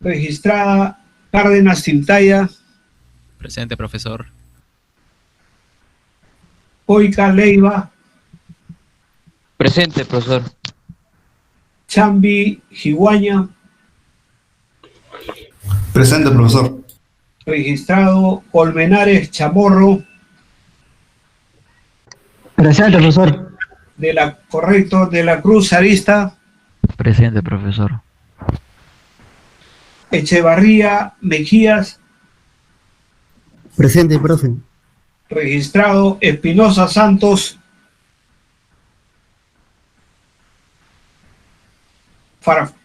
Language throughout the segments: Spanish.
Registrada Cárdenas Tintaya. Presente, profesor. Coica Leiva. Presente, profesor. Chambi Jiguaña. Presente, profesor. Registrado Colmenares Chamorro. Presente, profesor. Correcto, de la Cruz Arista. Presente, profesor. Echevarría Mejías. Presente, profe. Registrado Espinosa Santos.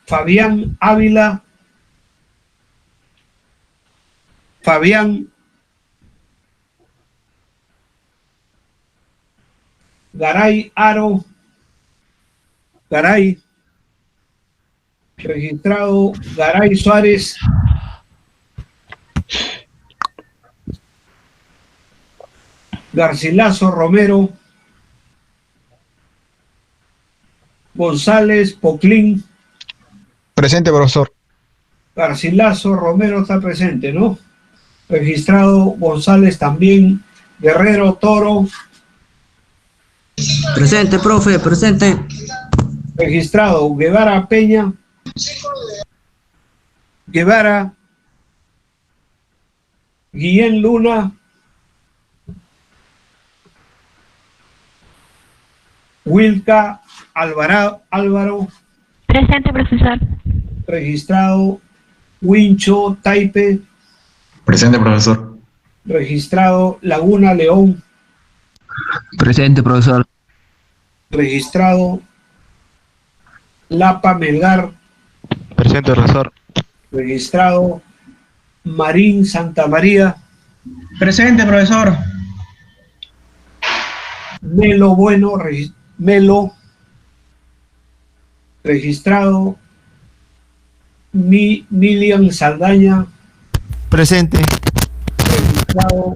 Fabián Ávila. Fabián Garay Aro. Garay. Registrado Garay Suárez. Garcilaso Romero. González Poclín. Presente, profesor. Garcilaso Romero está presente, ¿no? Registrado González también. Guerrero Toro. Presente, profe, presente. Registrado Guevara Peña. Guevara. Guillén Luna. Wilca Álvaro. Presente, profesor. Registrado Wincho Taipe. Presente, profesor. Registrado Laguna León. Presente, profesor. Registrado Lapa Melgar. Presente, profesor. Registrado Marín Santa María. Presente, profesor. Melo Bueno. Melo. Registrado Milian Saldaña. Presente. Registrado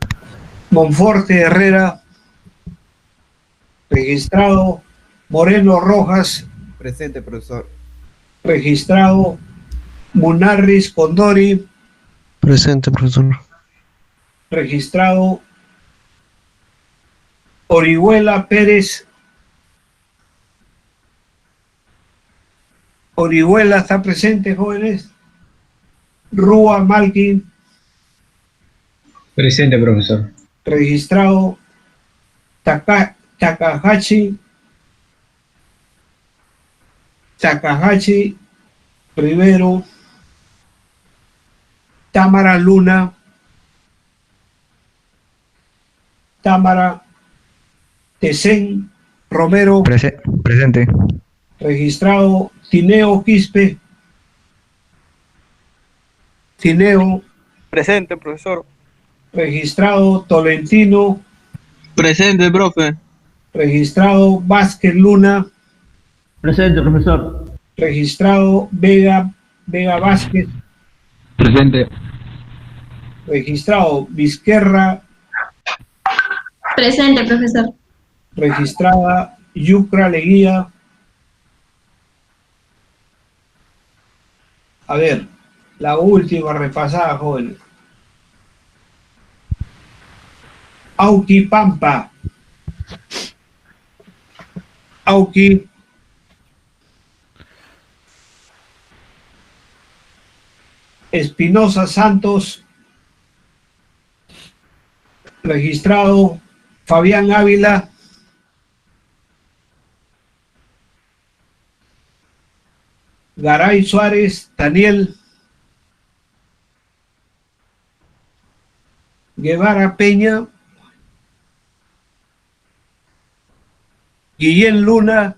Monforte Herrera. Registrado Moreno Rojas. Presente, profesor. Registrado Munarris Condori. Presente, profesor. Registrado Orihuela Pérez. Orihuela está presente, jóvenes. Rúa Malkin. Presente, profesor. Registrado Takahashi Rivero. Támara Luna. Támara Tesen Romero. Presente. Registrado Tineo Quispe. Tineo. Presente, profesor. Registrado Tolentino. Presente, profe. Registrado Vázquez Luna. Presente, profesor. Registrado Vega Vázquez. Presente. Registrado Vizquerra. Presente, profesor. Registrada Yucra Leguía. A ver, la última repasada, jóvenes. Auqui Pampa. Auqui. Espinosa Santos. Registrado Fabián Ávila. Garay Suárez, Daniel. Guevara Peña. Guillén Luna.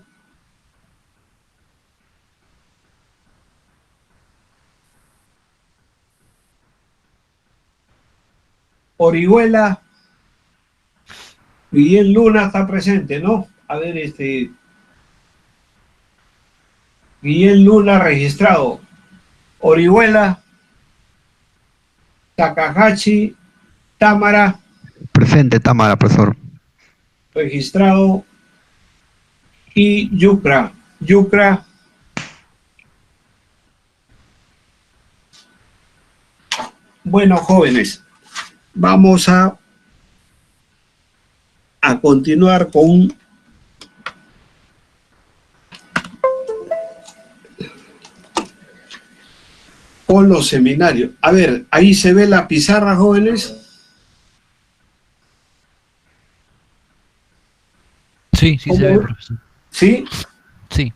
Orihuela. Guillén Luna está presente, ¿no? A ver, Guillén Luna registrado. Orihuela. Takahashi. Támara. Presente, Támara, profesor. Registrado. Y Yucra. Bueno, jóvenes, vamos a continuar con los seminarios. A ver, ahí se ve la pizarra, jóvenes. Sí, sí se ve, profesor. ¿Sí? Sí.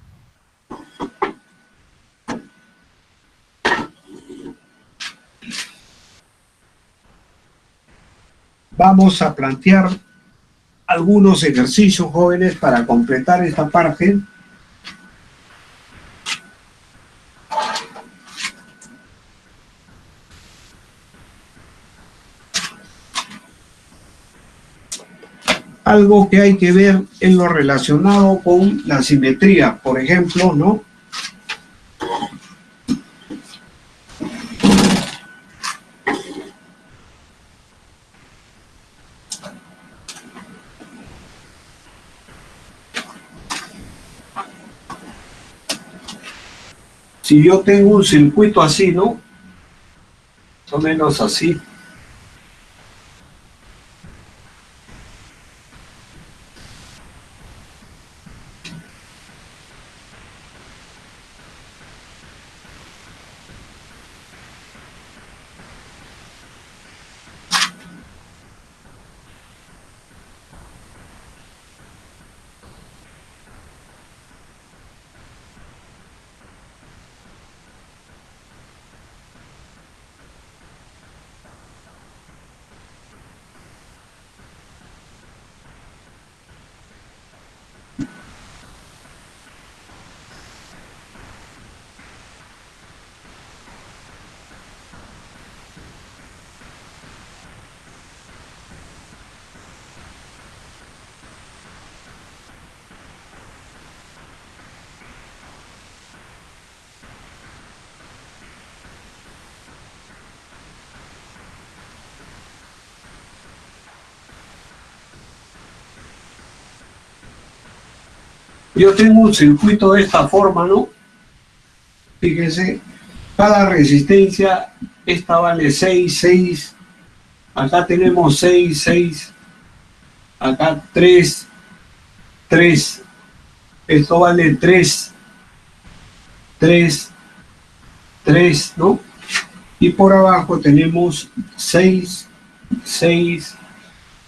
Vamos a plantear algunos ejercicios, jóvenes, para completar esta parte. Algo que hay que ver en lo relacionado con la simetría, por ejemplo, ¿no? Si yo tengo un circuito así, ¿no? Más o menos así. Yo tengo un circuito de esta forma, ¿no? Fíjense, cada resistencia, esta vale 6, 6, acá tenemos 6, 6, acá 3, 3, esto vale 3, 3, 3, ¿no? Y por abajo tenemos 6, 6,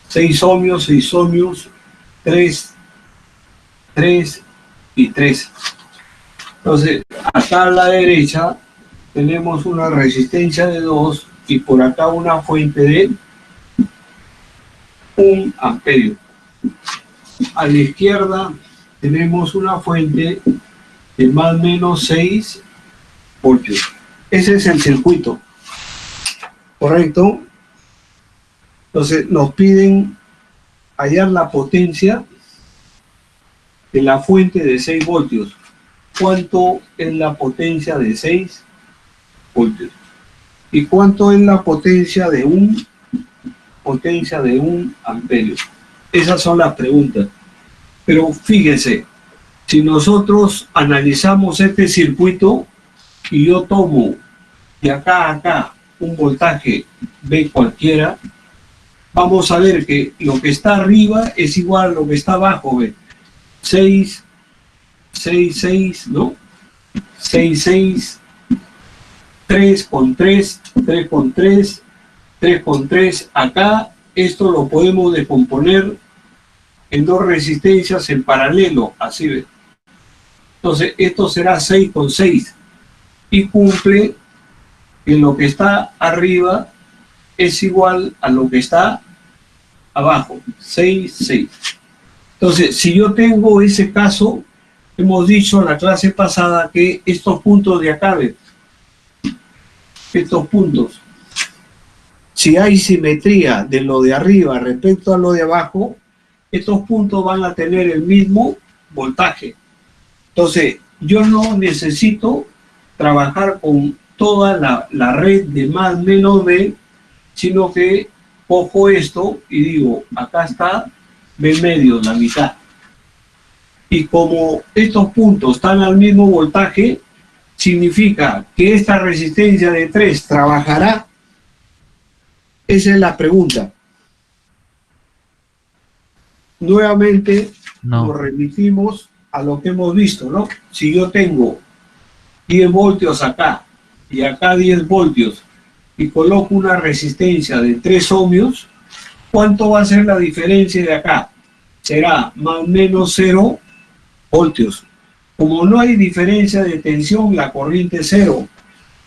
6 ohmios, 6 ohmios, 3, 3 y 3. Entonces, acá a la derecha tenemos una resistencia de 2 y por acá una fuente de 1 amperio. A la izquierda tenemos una fuente de más o menos 6 voltios. Ese es el circuito, ¿correcto? Entonces nos piden hallar la potencia de la fuente de 6 voltios. ¿Cuánto es la potencia de 6 voltios? ¿Y cuánto es la potencia de 1 amperio? Esas son las preguntas. Pero fíjense, si nosotros analizamos este circuito y yo tomo de acá a acá un voltaje V cualquiera, vamos a ver que lo que está arriba es igual a lo que está abajo, ¿ve? 6, 6, 6, ¿no? 6, 6, 3 con 3, 3 con 3, 3 con 3. Acá esto lo podemos descomponer en dos resistencias en paralelo, así ve. Entonces esto será 6 con 6 y cumple que lo que está arriba es igual a lo que está abajo, 6, 6. Entonces, si yo tengo ese caso, hemos dicho en la clase pasada que estos puntos de acá, estos puntos, si hay simetría de lo de arriba respecto a lo de abajo, estos puntos van a tener el mismo voltaje. Entonces, yo no necesito trabajar con toda la red de más menos B, sino que cojo esto y digo, acá está B medio, la mitad. Y como estos puntos están al mismo voltaje, significa que esta resistencia de 3 trabajará Esa es la pregunta. Nuevamente nos No. remitimos a lo que hemos visto, ¿no? Si yo tengo 10 voltios acá y acá 10 voltios y coloco una resistencia de 3 ohmios, ¿cuánto va a ser la diferencia de acá? Será más o menos 0 voltios. Como no hay diferencia de tensión, la corriente es 0.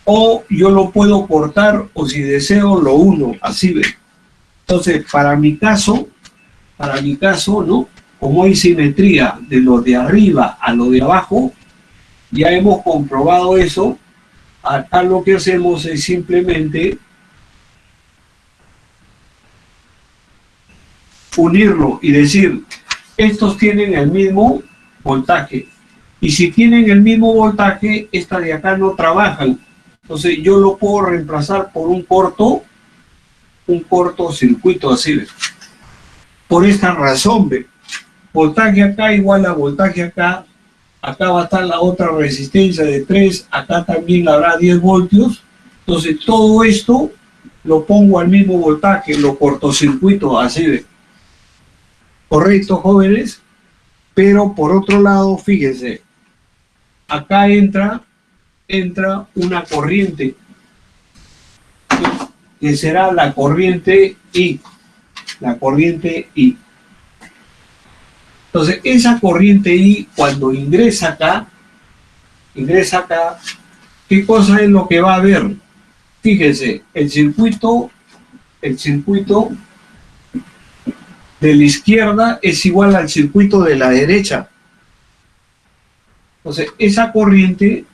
O yo lo puedo cortar, o si deseo lo uno, así ve. Entonces, para mi caso, ¿no? Como hay simetría de lo de arriba a lo de abajo, ya hemos comprobado eso. Acá lo que hacemos es simplemente unirlo y decir, estos tienen el mismo voltaje. Y si tienen el mismo voltaje, esta de acá no trabajan. Entonces yo lo puedo reemplazar por un cortocircuito, así ve. Por esta razón, ve. Voltaje acá igual a voltaje acá. Acá va a estar la otra resistencia de 3, acá también habrá 10 voltios. Entonces todo esto lo pongo al mismo voltaje, lo cortocircuito, así ve. Correcto, jóvenes. Pero por otro lado, fíjense, acá entra una corriente, que será la corriente I. La corriente I. Entonces, esa corriente I, cuando ingresa acá, ¿qué cosa es lo que va a haber? Fíjense, el circuito de la izquierda es igual al circuito de la derecha. Entonces, esa corriente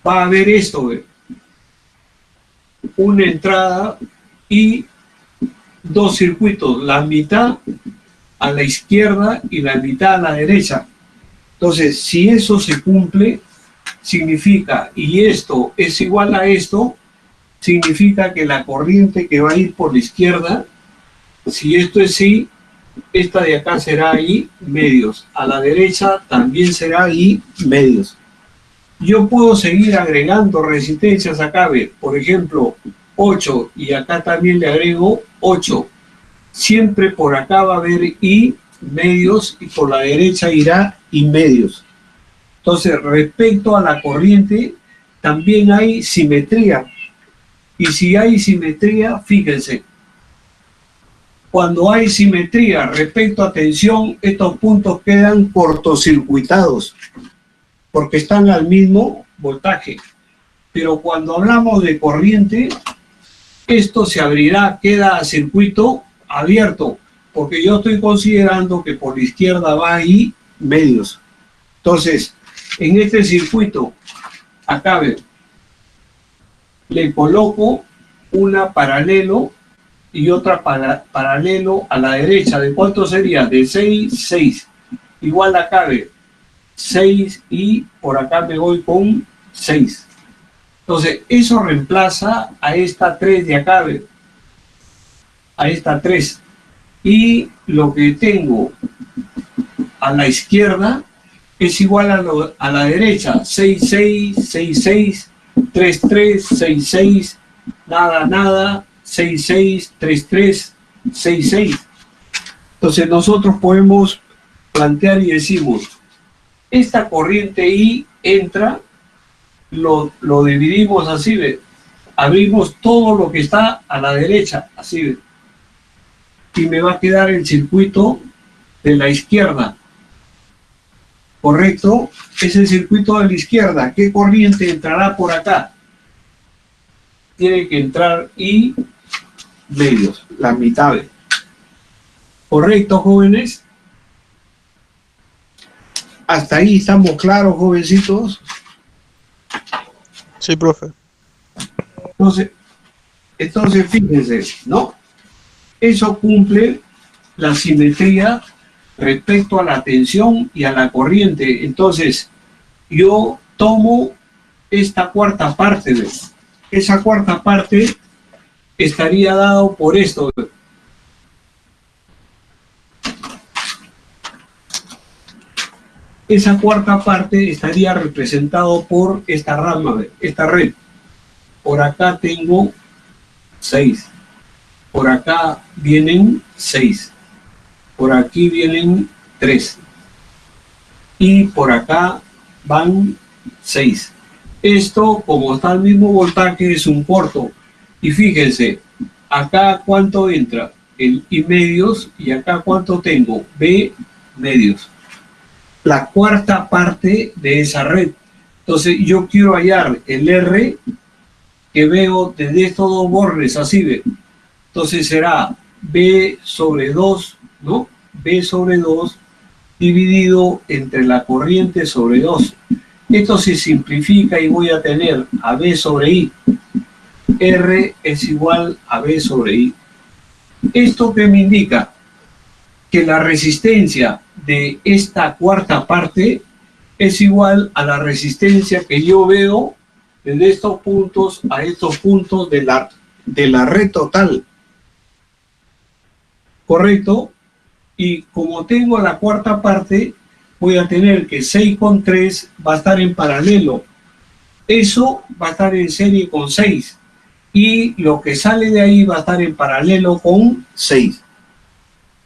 va a haber esto, ¿ve? Una entrada y dos circuitos, la mitad a la izquierda y la mitad a la derecha. Entonces, si eso se cumple, significa, y esto es igual a esto, significa que la corriente que va a ir por la izquierda, si esto es I, esta de acá será I medios, a la derecha también será I medios. Yo puedo seguir agregando resistencias acá, ¿ve? Por ejemplo, 8, y acá también le agrego 8. Siempre por acá va a haber I medios y por la derecha irá I medios. Entonces, respecto a la corriente, también hay simetría. Y si hay simetría, fíjense, cuando hay simetría respecto a tensión, estos puntos quedan cortocircuitados porque están al mismo voltaje. Pero cuando hablamos de corriente, esto se abrirá, queda a circuito abierto, porque yo estoy considerando que por la izquierda va ahí medios. Entonces, en este circuito, acá ven, le coloco una paralelo y otra paralelo a la derecha. ¿De cuánto sería? De 6, 6. Igual acá ven, 6 y por acá me voy con 6. Entonces, eso reemplaza a esta 3 de acá, ven, a esta 3. Y lo que tengo a la izquierda es igual a la derecha. 6, 6, 6, 6, 3, 3, 6, 6, nada, nada, 6, 6, 3, 3, 6, 6. Entonces nosotros podemos plantear y decimos, esta corriente I entra, lo dividimos así, ¿ve? Abrimos todo lo que está a la derecha, así, ¿ve? Y me va a quedar el circuito de la izquierda. ¿Correcto? Es el circuito de la izquierda. ¿Qué corriente entrará por acá? Tiene que entrar I medios, la mitad. ¿Correcto, jóvenes? Hasta ahí estamos claros, jovencitos. Sí, profe. Entonces fíjense, ¿no? Eso cumple la simetría respecto a la tensión y a la corriente. Entonces, yo tomo esta cuarta parte, ¿ves? Esa cuarta parte estaría dado por esto, ¿ves? Esa cuarta parte estaría representado por esta rama, ¿ves? Esta red. Por acá tengo 6. por acá vienen 6, por aquí vienen 3 y por acá van 6. Esto, como está el mismo voltaje, es un corto. Y fíjense, acá cuánto entra, el I medios, y acá cuánto tengo, B medios. La cuarta parte de esa red. Entonces yo quiero hallar el R que veo desde estos dos bordes, así ve. Entonces será B sobre 2, ¿no? B sobre 2 dividido entre la corriente sobre 2. Esto se simplifica y voy a tener a B sobre I. R es igual a B sobre I. ¿Esto qué me indica? Que la resistencia de esta cuarta parte es igual a la resistencia que yo veo desde estos puntos a estos puntos de la red total. ¿Correcto? Y como tengo la cuarta parte, voy a tener que 6 con 3 va a estar en paralelo. Eso va a estar en serie con 6. Y lo que sale de ahí va a estar en paralelo con 6.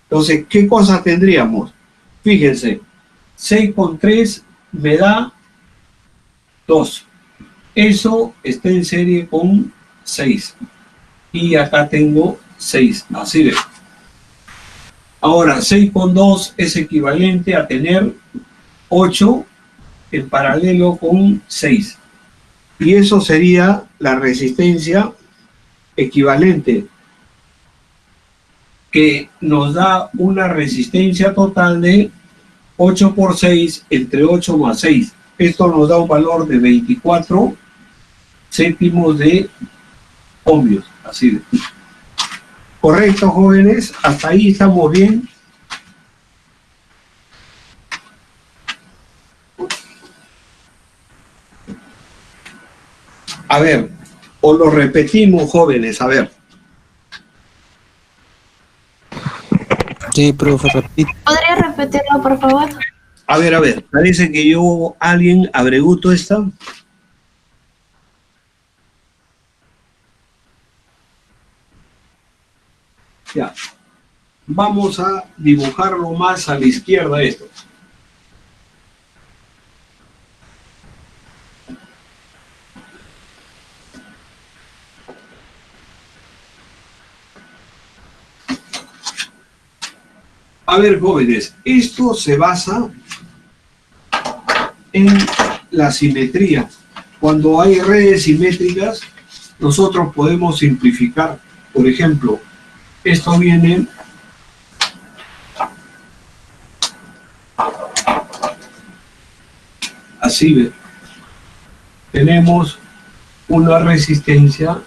Entonces, ¿qué cosas tendríamos? Fíjense, 6 con 3 me da 2. Eso está en serie con 6. Y acá tengo 6. Así de. Ahora, 6 con 2 es equivalente a tener 8 en paralelo con 6. Y eso sería la resistencia equivalente, que nos da una resistencia total de 8 por 6 entre 8 más 6. Esto nos da un valor de 24 céntimos de ohmios. Así de. ¿Correcto, jóvenes? ¿Hasta ahí estamos bien? A ver, o lo repetimos, jóvenes, a ver. Sí, profe, repite. ¿Podría repetirlo, por favor? A ver, parece que alguien abreguto esta. Ya. Vamos a dibujarlo más a la izquierda esto. A ver, jóvenes, esto se basa en la simetría. Cuando hay redes simétricas, nosotros podemos simplificar. Por ejemplo, esto viene así, ¿ve? Tenemos una resistencia,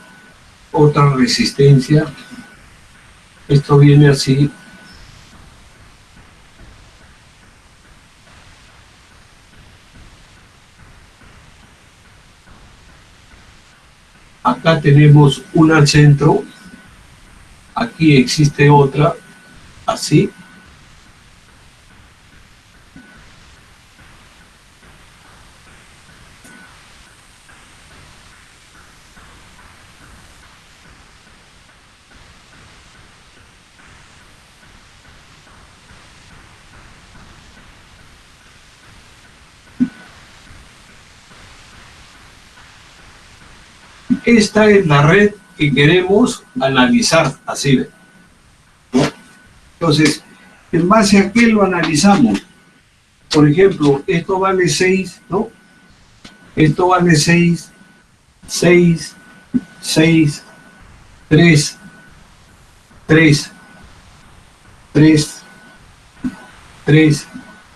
otra resistencia, esto viene así. Acá tenemos una al centro, aquí existe otra, así. Esta es la red que queremos analizar, así ve, ¿no? Entonces, en base a qué lo analizamos. Por ejemplo, esto vale 6, ¿no? Esto vale 6, 6, 6, 3, 3, 3, 3,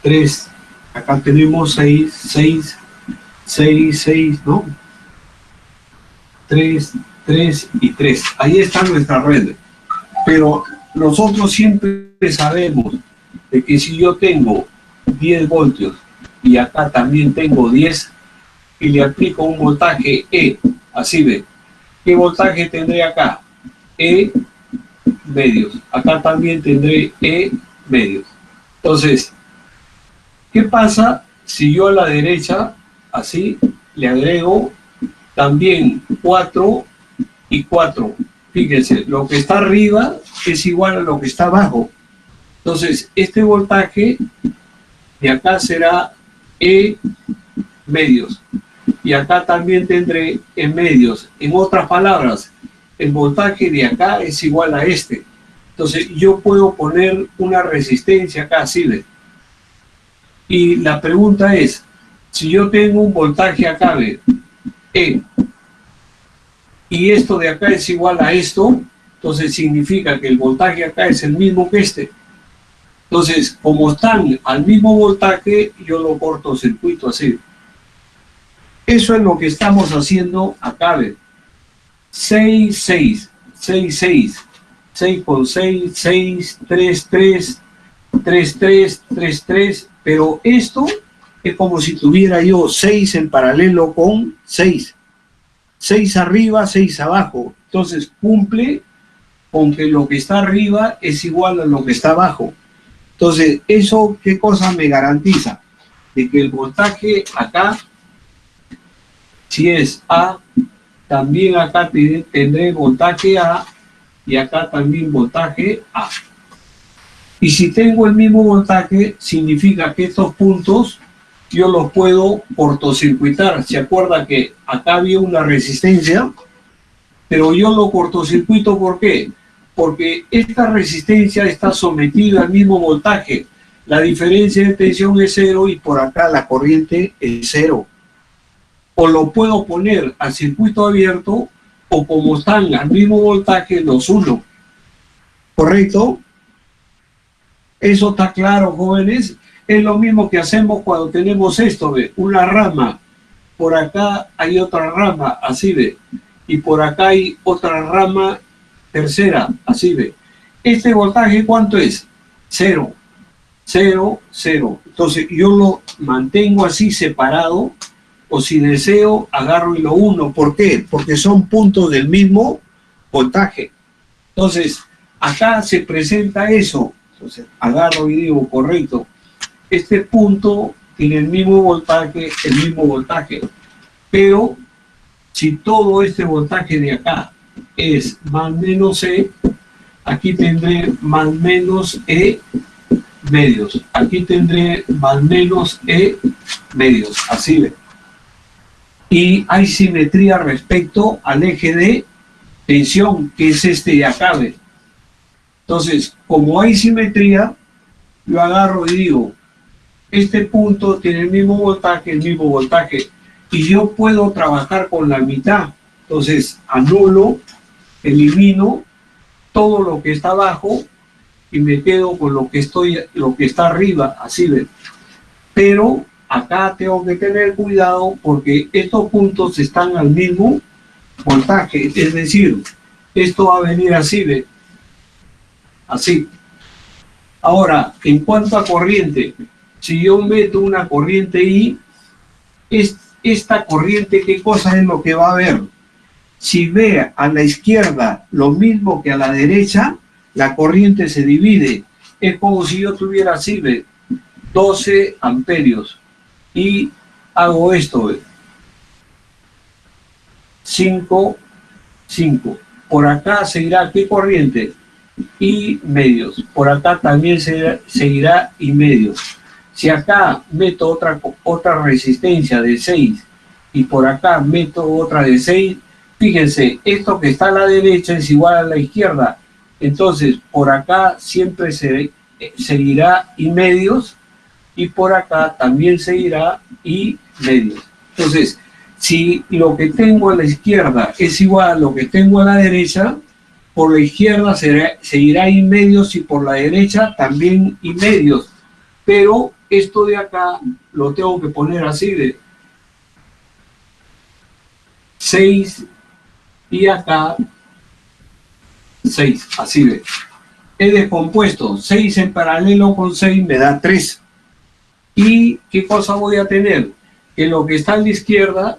3. Acá tenemos 6, 6, 6, 6, ¿no? 3, 3 y 3. Ahí está nuestra red. Pero nosotros siempre sabemos de que si yo tengo 10 voltios y acá también tengo 10 y le aplico un voltaje E, así ve, ¿qué voltaje tendré acá? E medios. Acá también tendré E medios. Entonces, ¿qué pasa si yo a la derecha, así, le agrego también 4 y 4? fíjense, lo que está arriba es igual a lo que está abajo. Entonces, este voltaje de acá será E medios. Y acá también tendré E medios. En otras palabras, el voltaje de acá es igual a este. Entonces, yo puedo poner una resistencia acá, ¿sí ve? Y la pregunta es, si yo tengo un voltaje acá, ¿ve? E, y esto de acá es igual a esto, entonces significa que el voltaje acá es el mismo que este. Entonces, como están al mismo voltaje, yo lo cortocircuito así. Eso es lo que estamos haciendo acá, ¿ve? 6, 6, 6, 6, 6 con 6, 6, 3, 3, 3, 3, 3, 3, pero esto es como si tuviera yo 6 en paralelo con 6. 6 arriba, 6 abajo. Entonces cumple con que lo que está arriba es igual a lo que está abajo. Entonces, ¿eso qué cosa me garantiza? De que el voltaje acá, si es A, también acá tendré voltaje A y acá también voltaje A. Y si tengo el mismo voltaje, significa que estos puntos yo los puedo cortocircuitar. ¿Se acuerda que acá había una resistencia? Pero yo lo cortocircuito, ¿por qué? Porque esta resistencia está sometida al mismo voltaje. La diferencia de tensión es 0 y por acá la corriente es 0. O lo puedo poner al circuito abierto o como están al mismo voltaje los uno. ¿Correcto? Eso está claro, jóvenes. Es lo mismo que hacemos cuando tenemos esto, ¿ve? Una rama. Por acá hay otra rama, así ve. Y por acá hay otra rama tercera, así ve. ¿Este voltaje cuánto es? 0. 0, 0. Entonces yo lo mantengo así separado, o si deseo, agarro y lo uno. ¿Por qué? Porque son puntos del mismo voltaje. Entonces, acá se presenta eso. Entonces, agarro y digo, correcto, este punto tiene el mismo voltaje, pero si todo este voltaje de acá es más menos E, aquí tendré más menos E medios, aquí tendré más menos E medios, así ve. Y hay simetría respecto al eje de tensión, que es este de acá, ¿ve? Entonces, como hay simetría, yo agarro y digo, este punto tiene el mismo voltaje, y yo puedo trabajar con la mitad. Entonces, anulo, elimino todo lo que está abajo y me quedo con lo que está arriba, así ven. Pero acá tengo que tener cuidado porque estos puntos están al mismo voltaje, es decir, esto va a venir así, ¿ve? Así. Ahora, en cuanto a corriente, si yo meto una corriente I, esta corriente, ¿qué cosa es lo que va a haber? Si ve a la izquierda lo mismo que a la derecha, la corriente se divide. Es como si yo tuviera así, ¿ve? 12 amperios. Y hago esto, ¿ve? 5, 5. Por acá seguirá, ¿qué corriente? Y medios. Por acá también seguirá y medios. Si acá meto otra resistencia de 6 y por acá meto otra de 6, fíjense, esto que está a la derecha es igual a la izquierda. Entonces, por acá siempre seguirá y medios y por acá también seguirá y medios. Entonces, si lo que tengo a la izquierda es igual a lo que tengo a la derecha, por la izquierda seguirá y medios y por la derecha también y medios. Pero esto de acá lo tengo que poner así de 6 y acá 6, así de. He descompuesto 6 en paralelo con 6 me da 3. ¿Y qué cosa voy a tener? Que lo que está a la izquierda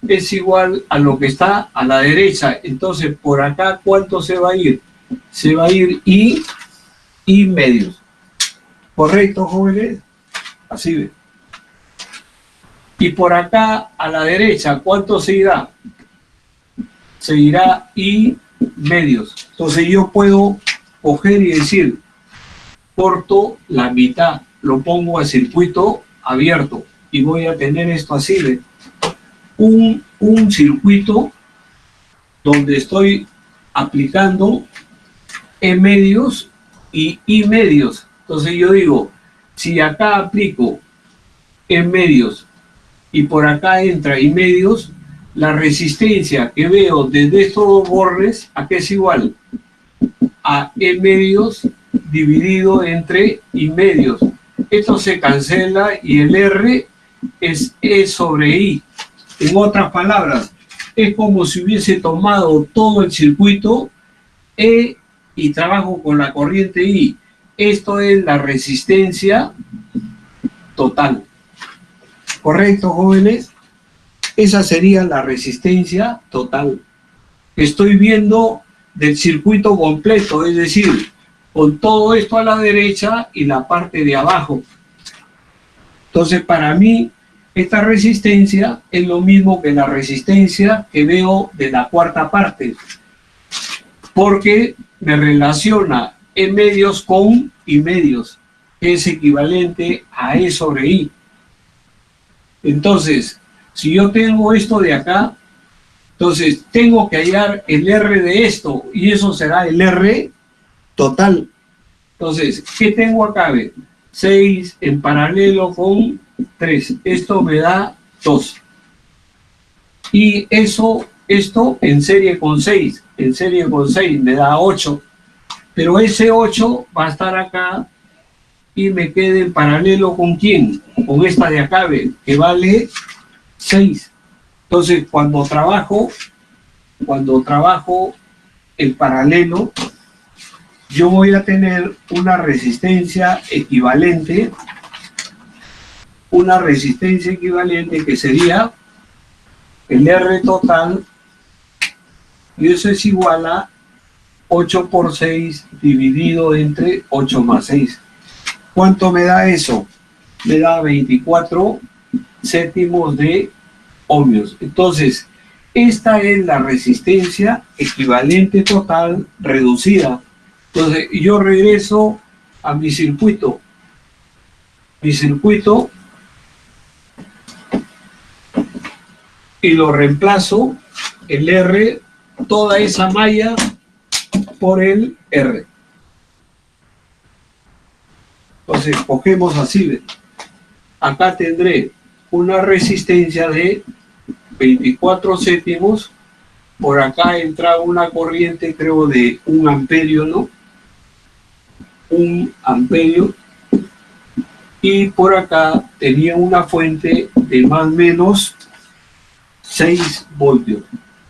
es igual a lo que está a la derecha. Entonces, por acá, ¿cuánto se va a ir? Se va a ir y medios. ¿Correcto, jóvenes? Así ve. Y por acá, a la derecha, ¿cuánto se irá? Se irá y medios. Entonces yo puedo coger y decir, corto la mitad, lo pongo a circuito abierto y voy a tener esto así de un circuito donde estoy aplicando E medios y I medios. Entonces yo digo, si acá aplico E medios y por acá entra I medios, la resistencia que veo desde estos dos bordes, ¿a qué es igual? A E medios dividido entre I medios. Esto se cancela y el R es E sobre I. En otras palabras, es como si hubiese tomado todo el circuito E y trabajo con la corriente I. Esto es la resistencia total. ¿Correcto, jóvenes? Esa sería la resistencia total. Estoy viendo del circuito completo, es decir, con todo esto a la derecha y la parte de abajo. Entonces, para mí, esta resistencia es lo mismo que la resistencia que veo de la cuarta parte, porque me relaciona E medios con I medios, que es equivalente a E sobre I. Entonces, si yo tengo esto de acá, entonces tengo que hallar el R de esto, y eso será el R total. Entonces, ¿qué tengo acá? 6 en paralelo con 3. Esto me da 2. Y esto en serie con 6. En serie con 6 me da 8. Pero ese 8 va a estar acá y me queda en paralelo con ¿quién? Con esta de acá, que vale 6. Entonces, cuando trabajo el paralelo, yo voy a tener una resistencia equivalente que sería el R total, y eso es igual a 8 por 6 dividido entre 8 más 6. ¿Cuánto me da eso? Me da 24 séptimos de ohmios. Entonces, esta es la resistencia equivalente total reducida. Entonces, yo regreso a mi circuito. Y lo reemplazo, el R, toda esa malla, por el R. Entonces, cogemos así, ¿ves? Acá tendré una resistencia de 24 séptimos. Por acá entra una corriente, creo, de 1 amperio, ¿no? 1 amperio. Y por acá tenía una fuente de más o menos 6 voltios.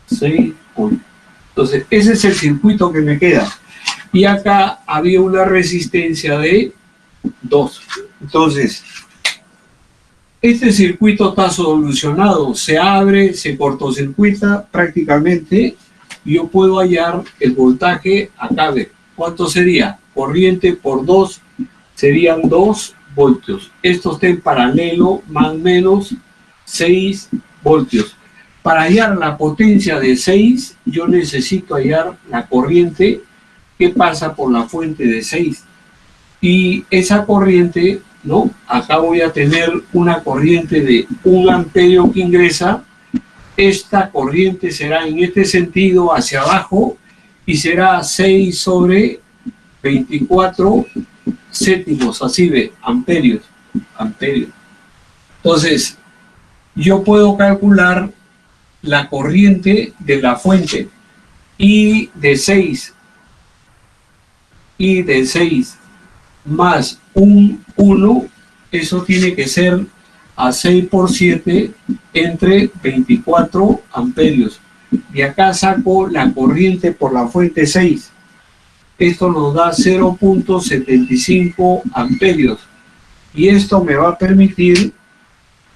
6 voltios. Entonces, ese es el circuito que me queda. Y acá había una resistencia de 2. Entonces, este circuito está solucionado. Se abre, se cortocircuita prácticamente. Yo puedo hallar el voltaje acá. ¿Cuánto sería? Corriente por 2 serían 2 voltios. Esto está en paralelo, más o menos 6 voltios. Para hallar la potencia de 6, yo necesito hallar la corriente que pasa por la fuente de 6. Y esa corriente, ¿no? Acá voy a tener una corriente de 1 amperio que ingresa. Esta corriente será en este sentido hacia abajo y será 6 sobre 24 séptimos, así de amperios. Entonces, yo puedo calcular la corriente de la fuente I de 6 más un 1, eso tiene que ser a 6 por 7 entre 24 amperios. Y acá saco la corriente por la fuente 6. Esto nos da 0.75 amperios. Y esto me va a permitir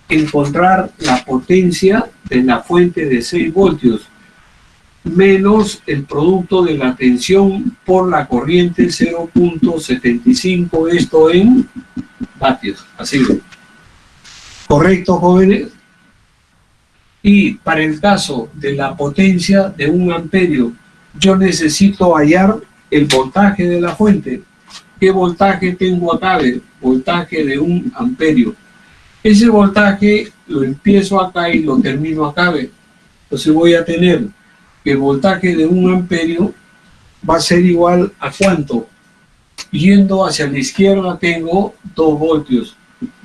encontrar la potencia de la fuente de 6 voltios menos el producto de la tensión por la corriente 0.75, esto en vatios. Así es. ¿Correcto, jóvenes? Y para el caso de la potencia de 1 amperio yo necesito hallar el voltaje de la fuente. ¿Qué voltaje tengo acá? Voltaje de 1 amperio. Ese voltaje lo empiezo acá y lo termino acá. Entonces voy a tener que el voltaje de 1 amperio va a ser igual a ¿cuánto? Yendo hacia la izquierda tengo 2 voltios,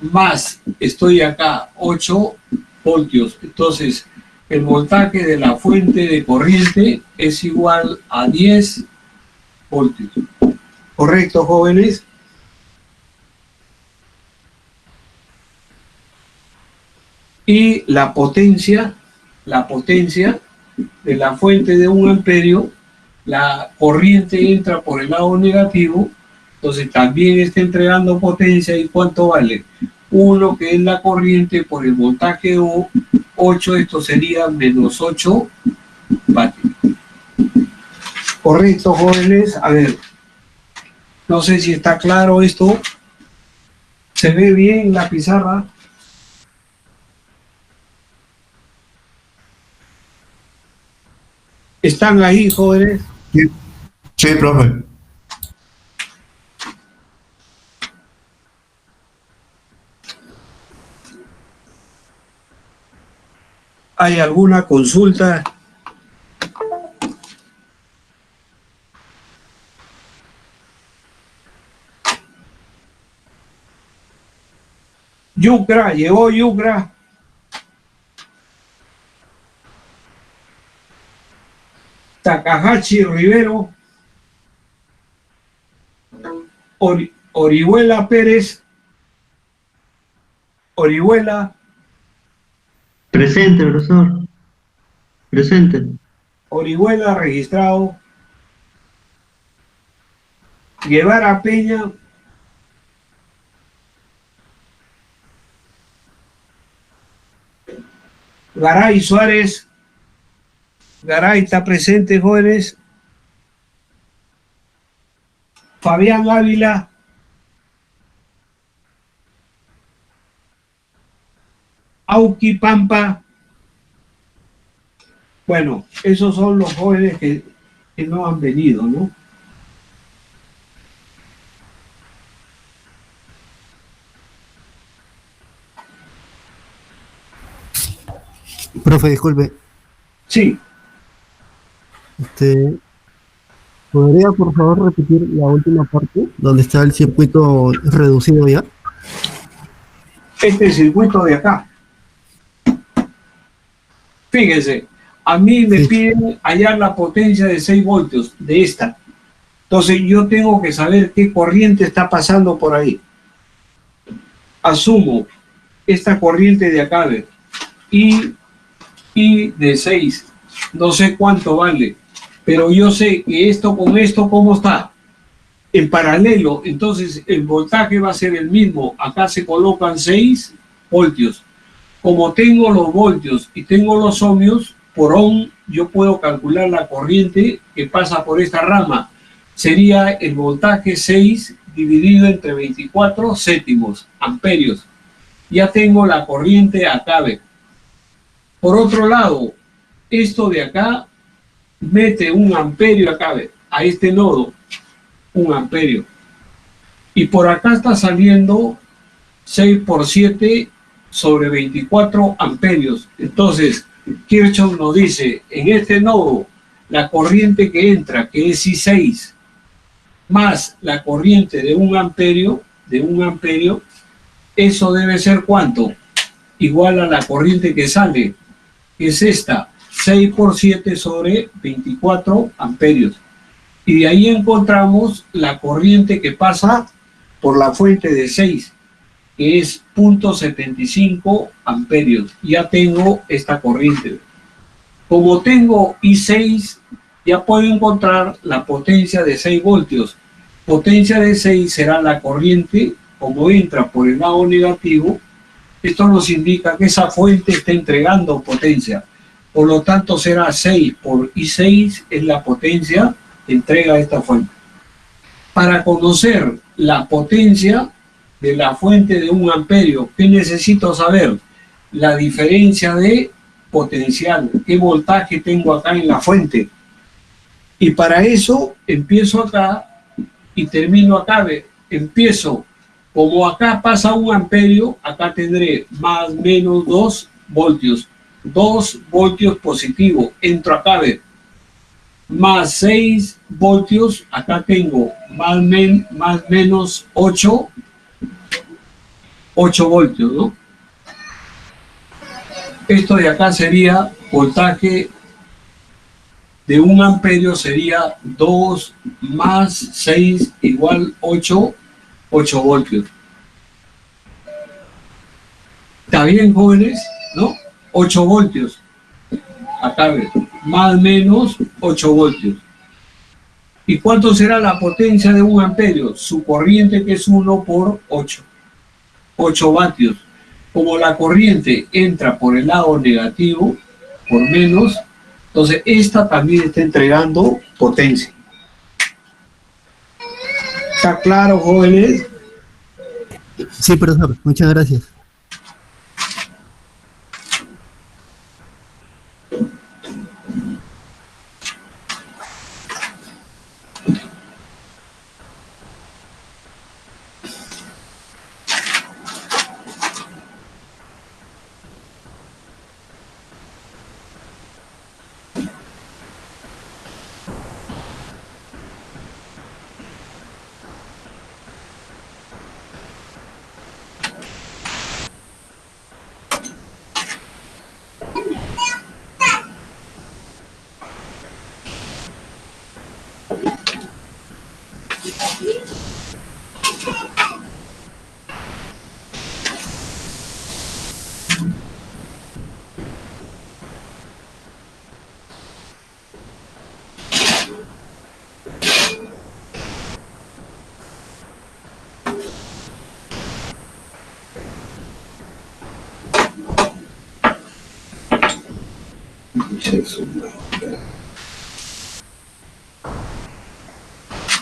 más estoy acá 8 voltios. Entonces el voltaje de la fuente de corriente es igual a 10 voltios. ¿Correcto, jóvenes? Y la potencia de la fuente de 1 amperio, la corriente entra por el lado negativo, entonces también está entregando potencia. ¿Y cuánto vale? 1, que es la corriente, por el voltaje 8, esto sería menos 8 vatios. Correcto, jóvenes. A ver, no sé si está claro esto. ¿Se ve bien la pizarra? ¿Están ahí, jóvenes? Sí, profe. ¿Hay alguna consulta? Yucra, llegó Yucra. Takahashi Rivero. Orihuela Pérez. Orihuela. Presente, profesor. Presente. Orihuela registrado. Guevara Peña. Garay Suárez. Garay está presente, jóvenes. Fabián Ávila. Auqui Pampa. Bueno, esos son los jóvenes que no han venido, ¿no? Profe, disculpe. Sí. ¿Podría por favor repetir la última parte donde está el circuito reducido ya? Este circuito de acá. Fíjense, a mí me piden hallar la potencia de 6 voltios de esta. Entonces yo tengo que saber qué corriente está pasando por ahí. Asumo esta corriente de acá, y de 6. No sé cuánto vale, pero yo sé que esto con esto, ¿cómo está? En paralelo, entonces el voltaje va a ser el mismo. Acá se colocan 6 voltios. Como tengo los voltios y tengo los ohmios, por ohm yo puedo calcular la corriente que pasa por esta rama. Sería el voltaje 6 dividido entre 24 séptimos, amperios. Ya tengo la corriente acá. Por otro lado, esto de acá mete 1 amperio acá, a este nodo, 1 amperio. Y por acá está saliendo 6 por 7 sobre 24 amperios. Entonces, Kirchhoff nos dice, en este nodo, la corriente que entra, que es I6, más la corriente de 1 amperio, eso debe ser ¿cuánto? Igual a la corriente que sale, que es esta, 6 por 7 sobre 24 amperios. Y de ahí encontramos la corriente que pasa por la fuente de 6, que es 0.75 amperios. Ya tengo esta corriente. Como tengo I6, ya puedo encontrar la potencia de 6 voltios. Potencia de 6 será la corriente, como entra por el lado negativo. Esto nos indica que esa fuente está entregando potencia. Por lo tanto, será 6 por I6 es la potencia que entrega esta fuente. Para conocer la potencia de la fuente de 1 amperio, ¿qué necesito saber? La diferencia de potencial. ¿Qué voltaje tengo acá en la fuente? Y para eso empiezo acá y termino acá. Empiezo, como acá pasa 1 amperio, acá tendré más menos 2 voltios. 2 voltios positivos. Entro acá, ve, más 6 voltios. Acá tengo más menos 8 voltios, ¿no? Esto de acá sería voltaje de 1 amperio, sería 2 más 6 igual 8 voltios. ¿Está bien, jóvenes? ¿No? 8 voltios. Acá ven, más menos 8 voltios. ¿Y cuánto será la potencia de 1 amperio? Su corriente, que es 1 por 8. 8 vatios. Como la corriente entra por el lado negativo, por menos, entonces esta también está entregando potencia. ¿Está claro, jóvenes? Sí, profesor, muchas gracias.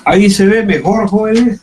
Ahí se ve mejor, jóvenes.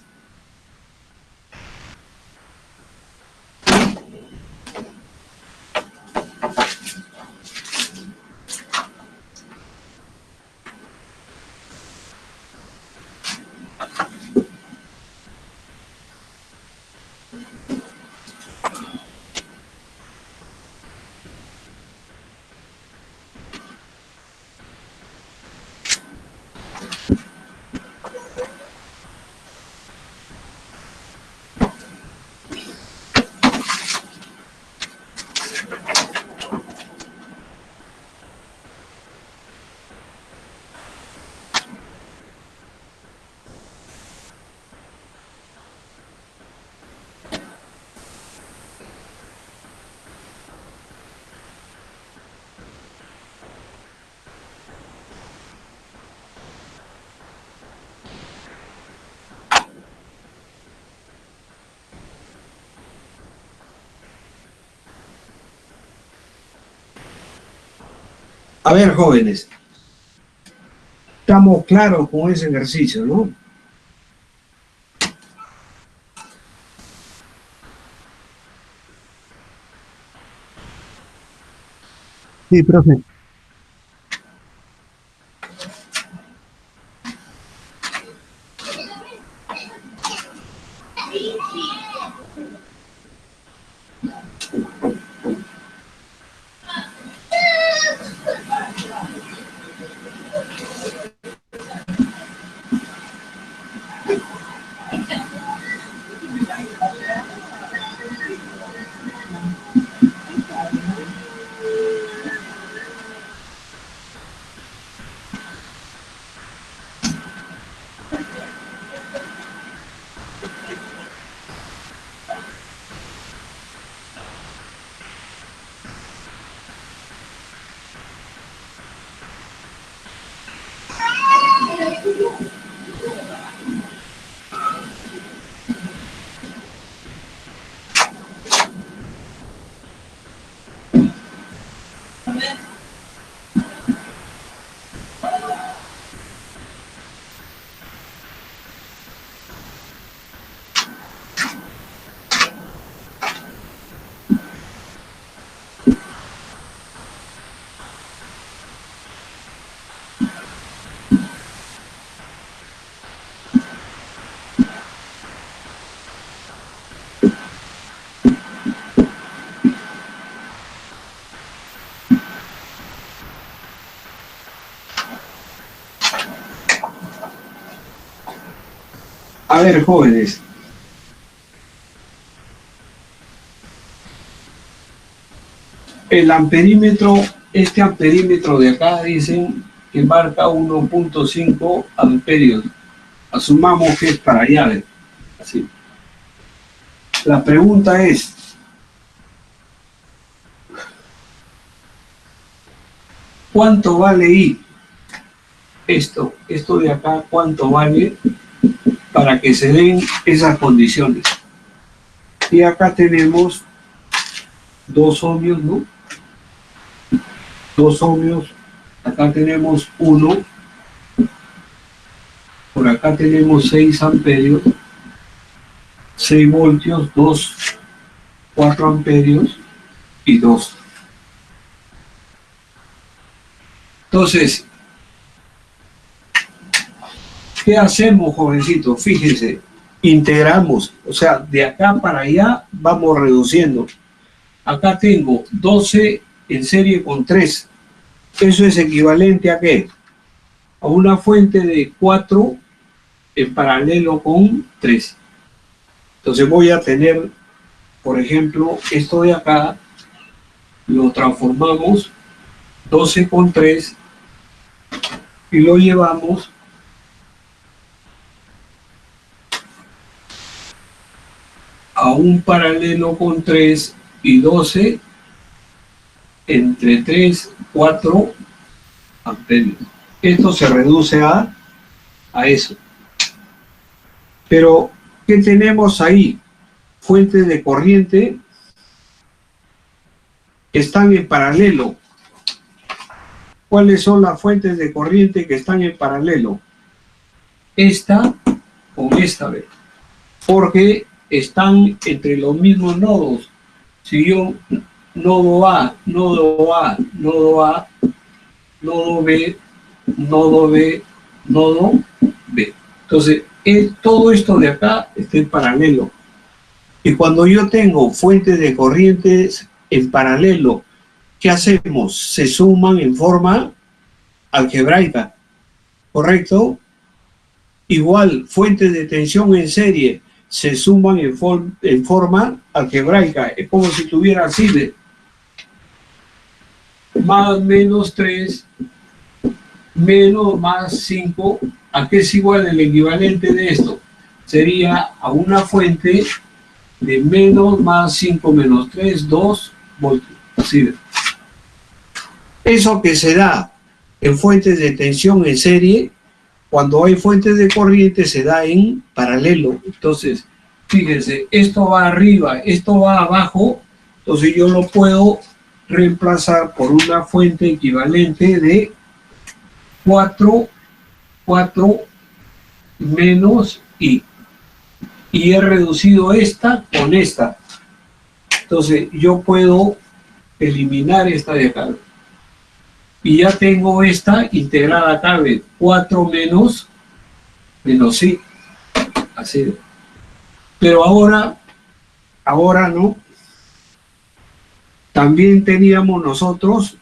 A ver, jóvenes, estamos claros con ese ejercicio, ¿no? Sí, profe. A ver, jóvenes. El amperímetro, este amperímetro de acá dicen que marca 1.5 amperios. Asumamos que es para llave. Así. La pregunta es, ¿cuánto vale I? Esto de acá, ¿cuánto vale para que se den esas condiciones? Y acá tenemos 2 ohmios, ¿no? 2 ohmios, acá tenemos 1, por acá tenemos 6 amperios, 6 voltios, 4 amperios y 2. Entonces, ¿qué hacemos, jovencitos? Fíjense, integramos, o sea, de acá para allá vamos reduciendo. Acá tengo 12 en serie con 3. ¿Eso es equivalente a qué? A una fuente de 4 en paralelo con 3. Entonces voy a tener, por ejemplo, esto de acá, lo transformamos 12 con 3 y lo llevamos a un paralelo con 3 y 12 entre 3, 4 amperios. Esto se reduce a eso. Pero, ¿qué tenemos ahí? Fuentes de corriente que están en paralelo. ¿Cuáles son las fuentes de corriente que están en paralelo? Esta con esta, ¿ve? Porque están entre los mismos nodos. Si yo nodo A, nodo A, nodo A, nodo B, nodo B, nodo B. Entonces, todo esto de acá está en paralelo. Y cuando yo tengo fuentes de corrientes en paralelo, ¿qué hacemos? Se suman en forma algebraica, ¿correcto? Igual, fuentes de tensión en serie se suman en forma algebraica. Es como si tuviera así de más menos 3 menos más 5. ¿A qué es igual el equivalente de esto? Sería a una fuente de menos más 5 menos 3, 2 voltios. Así de. Eso que se da en fuentes de tensión en serie, cuando hay fuentes de corriente se da en paralelo. Entonces, fíjense, esto va arriba, esto va abajo, entonces yo lo puedo reemplazar por una fuente equivalente de 4 menos I. Y he reducido esta con esta. Entonces yo puedo eliminar esta de acá. Y ya tengo esta integrada acá, 4 menos I. Así. Pero ahora no. También teníamos nosotros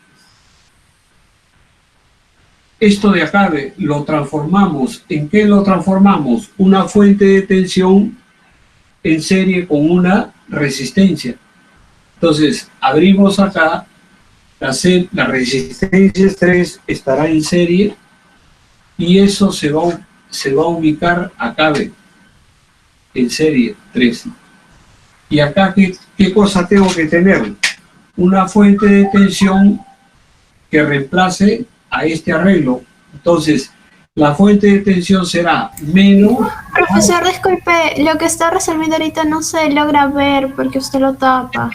esto de acá, lo transformamos. ¿En qué lo transformamos? Una fuente de tensión en serie con una resistencia. Entonces, abrimos acá, la resistencia 3 estará en serie y eso se va a ubicar acá, en serie 3. Y acá, ¿qué cosa tengo que tener? Una fuente de tensión que reemplace a este arreglo. Entonces, la fuente de tensión será menos... Profesor, disculpe, lo que está resolviendo ahorita no se logra ver porque usted lo tapa.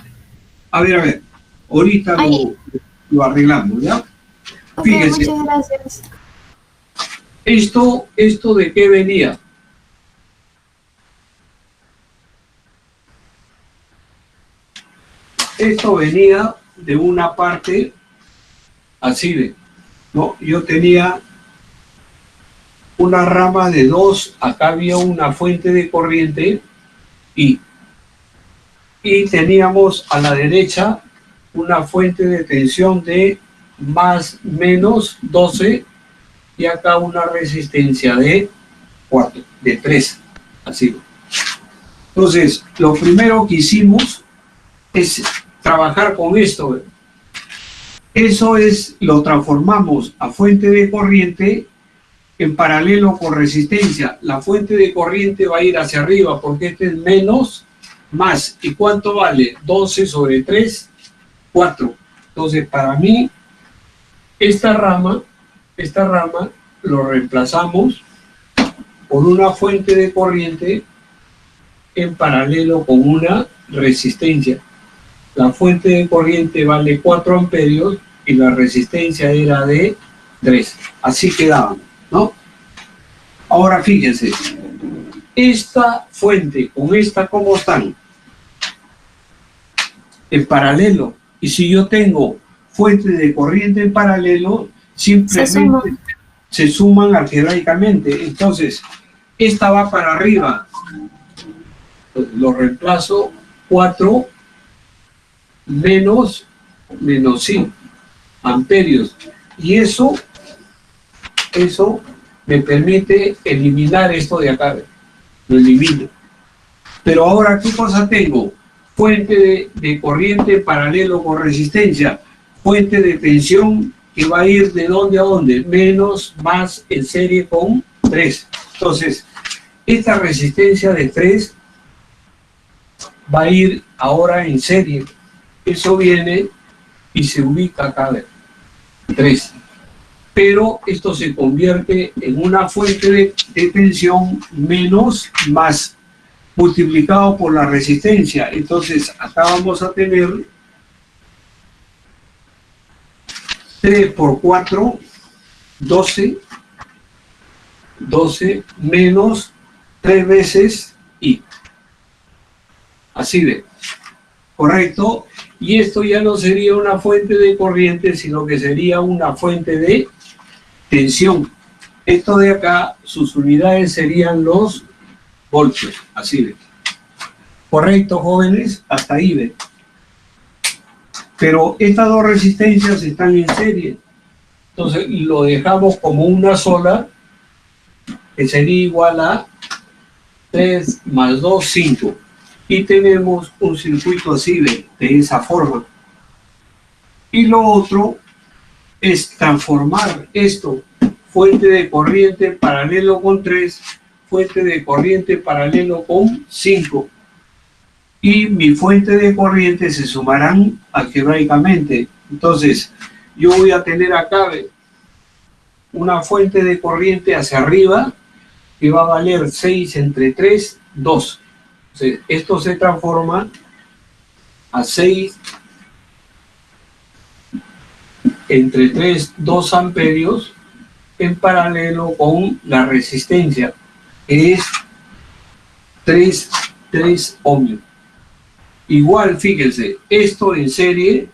A ver, ahorita lo arreglamos, ¿ya? Ok, Fíjense, muchas gracias. ¿Esto de qué venía? Esto venía de una parte así, ¿no? Yo tenía una rama de 2, acá había una fuente de corriente y teníamos a la derecha una fuente de tensión de más menos 12 y acá una resistencia de 3. Así. Entonces, lo primero que hicimos es trabajar con esto. Eso es, lo transformamos a fuente de corriente en paralelo con resistencia. La fuente de corriente va a ir hacia arriba porque este es menos, más. ¿Y cuánto vale? 12 sobre 3, 4. Entonces, para mí, esta rama lo reemplazamos por una fuente de corriente en paralelo con una resistencia. La fuente de corriente vale 4 amperios y la resistencia era de 3. Así quedaban, ¿no? Ahora fíjense, esta fuente con esta, ¿cómo están? En paralelo. Y si yo tengo fuente de corriente en paralelo, simplemente se suman algebraicamente. Entonces, esta va para arriba. Lo reemplazo 4 menos 5 amperios. Y eso me permite eliminar esto de acá. Lo elimino. Pero ahora, ¿qué cosa tengo? Fuente de corriente en paralelo con resistencia. Fuente de tensión que va a ir de dónde a dónde. Menos, más en serie con 3. Entonces, esta resistencia de 3 va a ir ahora en serie. Eso viene y se ubica acá, 3. Pero esto se convierte en una fuente de tensión menos más multiplicado por la resistencia. Entonces acá vamos a tener 3 por 4, 12 menos 3 veces I. Así de, correcto. Y esto ya no sería una fuente de corriente, sino que sería una fuente de tensión. Esto de acá, sus unidades serían los voltios. Así de. Correcto, jóvenes, hasta ahí ve. Pero estas dos resistencias están en serie. Entonces lo dejamos como una sola, que sería igual a 3 más 2, 5. Y tenemos un circuito así de esa forma. Y lo otro es transformar esto, fuente de corriente paralelo con 3, fuente de corriente paralelo con 5. Y mi fuente de corriente se sumarán algebraicamente. Entonces, yo voy a tener acá una fuente de corriente hacia arriba que va a valer 6 entre 3, 2. Entonces, esto se transforma a 6 entre 3, 2 amperios en paralelo con la resistencia, que es 3 ohmios. Igual, fíjense, esto en serie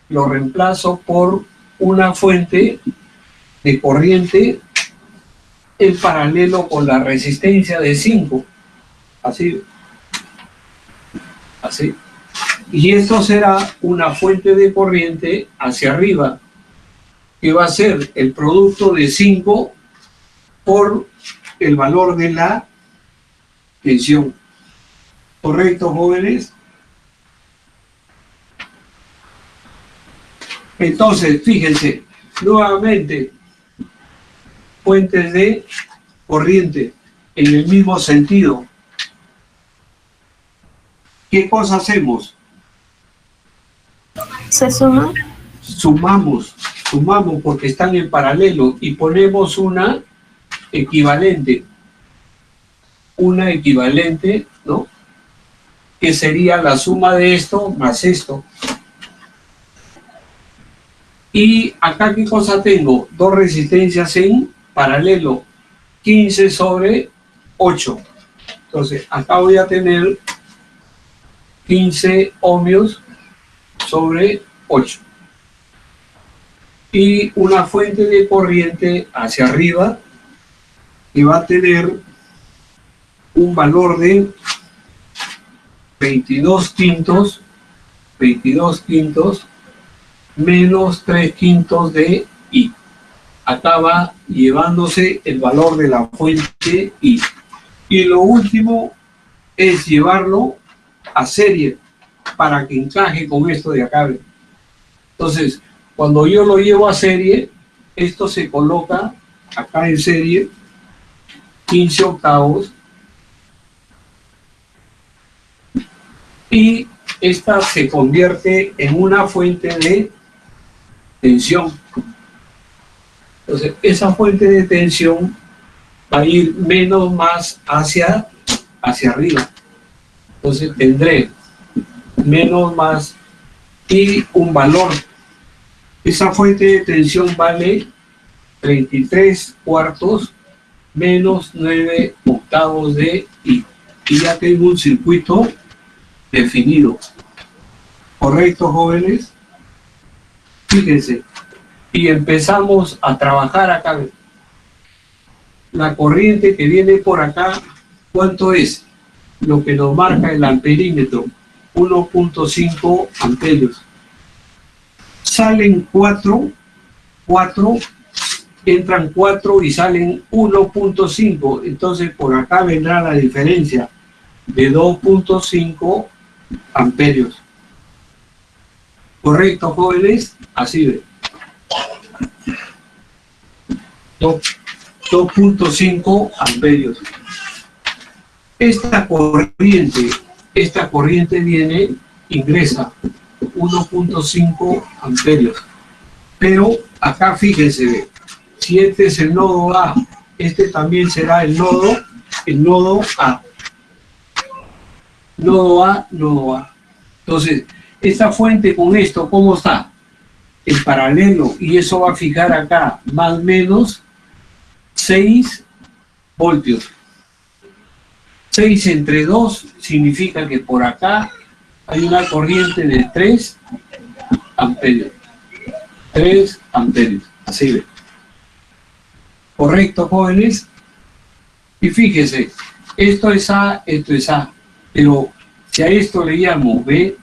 lo reemplazo por una fuente de corriente en paralelo con la resistencia de 5. Así. Así. Y esto será una fuente de corriente hacia arriba, que va a ser el producto de 5 por el valor de la tensión. ¿Correcto, jóvenes? Entonces, fíjense, nuevamente, fuentes de corriente en el mismo sentido. ¿Qué cosa hacemos? ¿Se suma? Sumamos porque están en paralelo y ponemos una equivalente, ¿no? Que sería la suma de esto más esto. Y acá, ¿qué cosa tengo? Dos resistencias en paralelo, 15 sobre 8. Entonces, acá voy a tener 15 ohmios sobre 8. Y una fuente de corriente hacia arriba que va a tener un valor de 22 quintos menos 3 quintos de I. Acá va llevándose el valor de la fuente I. Y lo último es llevarlo a serie para que encaje con esto de acá. Entonces, cuando yo lo llevo a serie, esto se coloca acá en serie, 15 octavos, y esta se convierte en una fuente de tensión. Entonces, esa fuente de tensión va a ir menos más hacia arriba. Entonces, tendré menos más y un valor. Esa fuente de tensión vale 33 cuartos menos 9 octavos de I. Y ya tengo un circuito definido. ¿Correcto, jóvenes? Fíjense. Y empezamos a trabajar acá. La corriente que viene por acá, ¿cuánto es? Lo que nos marca el amperímetro, 1.5 amperios. Salen 4, entran 4 y salen 1.5. Entonces por acá vendrá la diferencia de 2.5 amperios. ¿Correcto, jóvenes? Así ve. 2.5 amperios. Esta corriente viene, ingresa 1.5 amperios. Pero acá fíjense, si este es el nodo A, este también será el nodo A. Nodo A, nodo A. Entonces, esta fuente con esto, ¿cómo está? En paralelo, y eso va a fijar acá, más o menos 6 voltios. 6 entre 2 significa que por acá hay una corriente de 3 amperios. 3 amperios, así ve. ¿Correcto, jóvenes? Y fíjese, esto es A, pero si a esto le llamo B,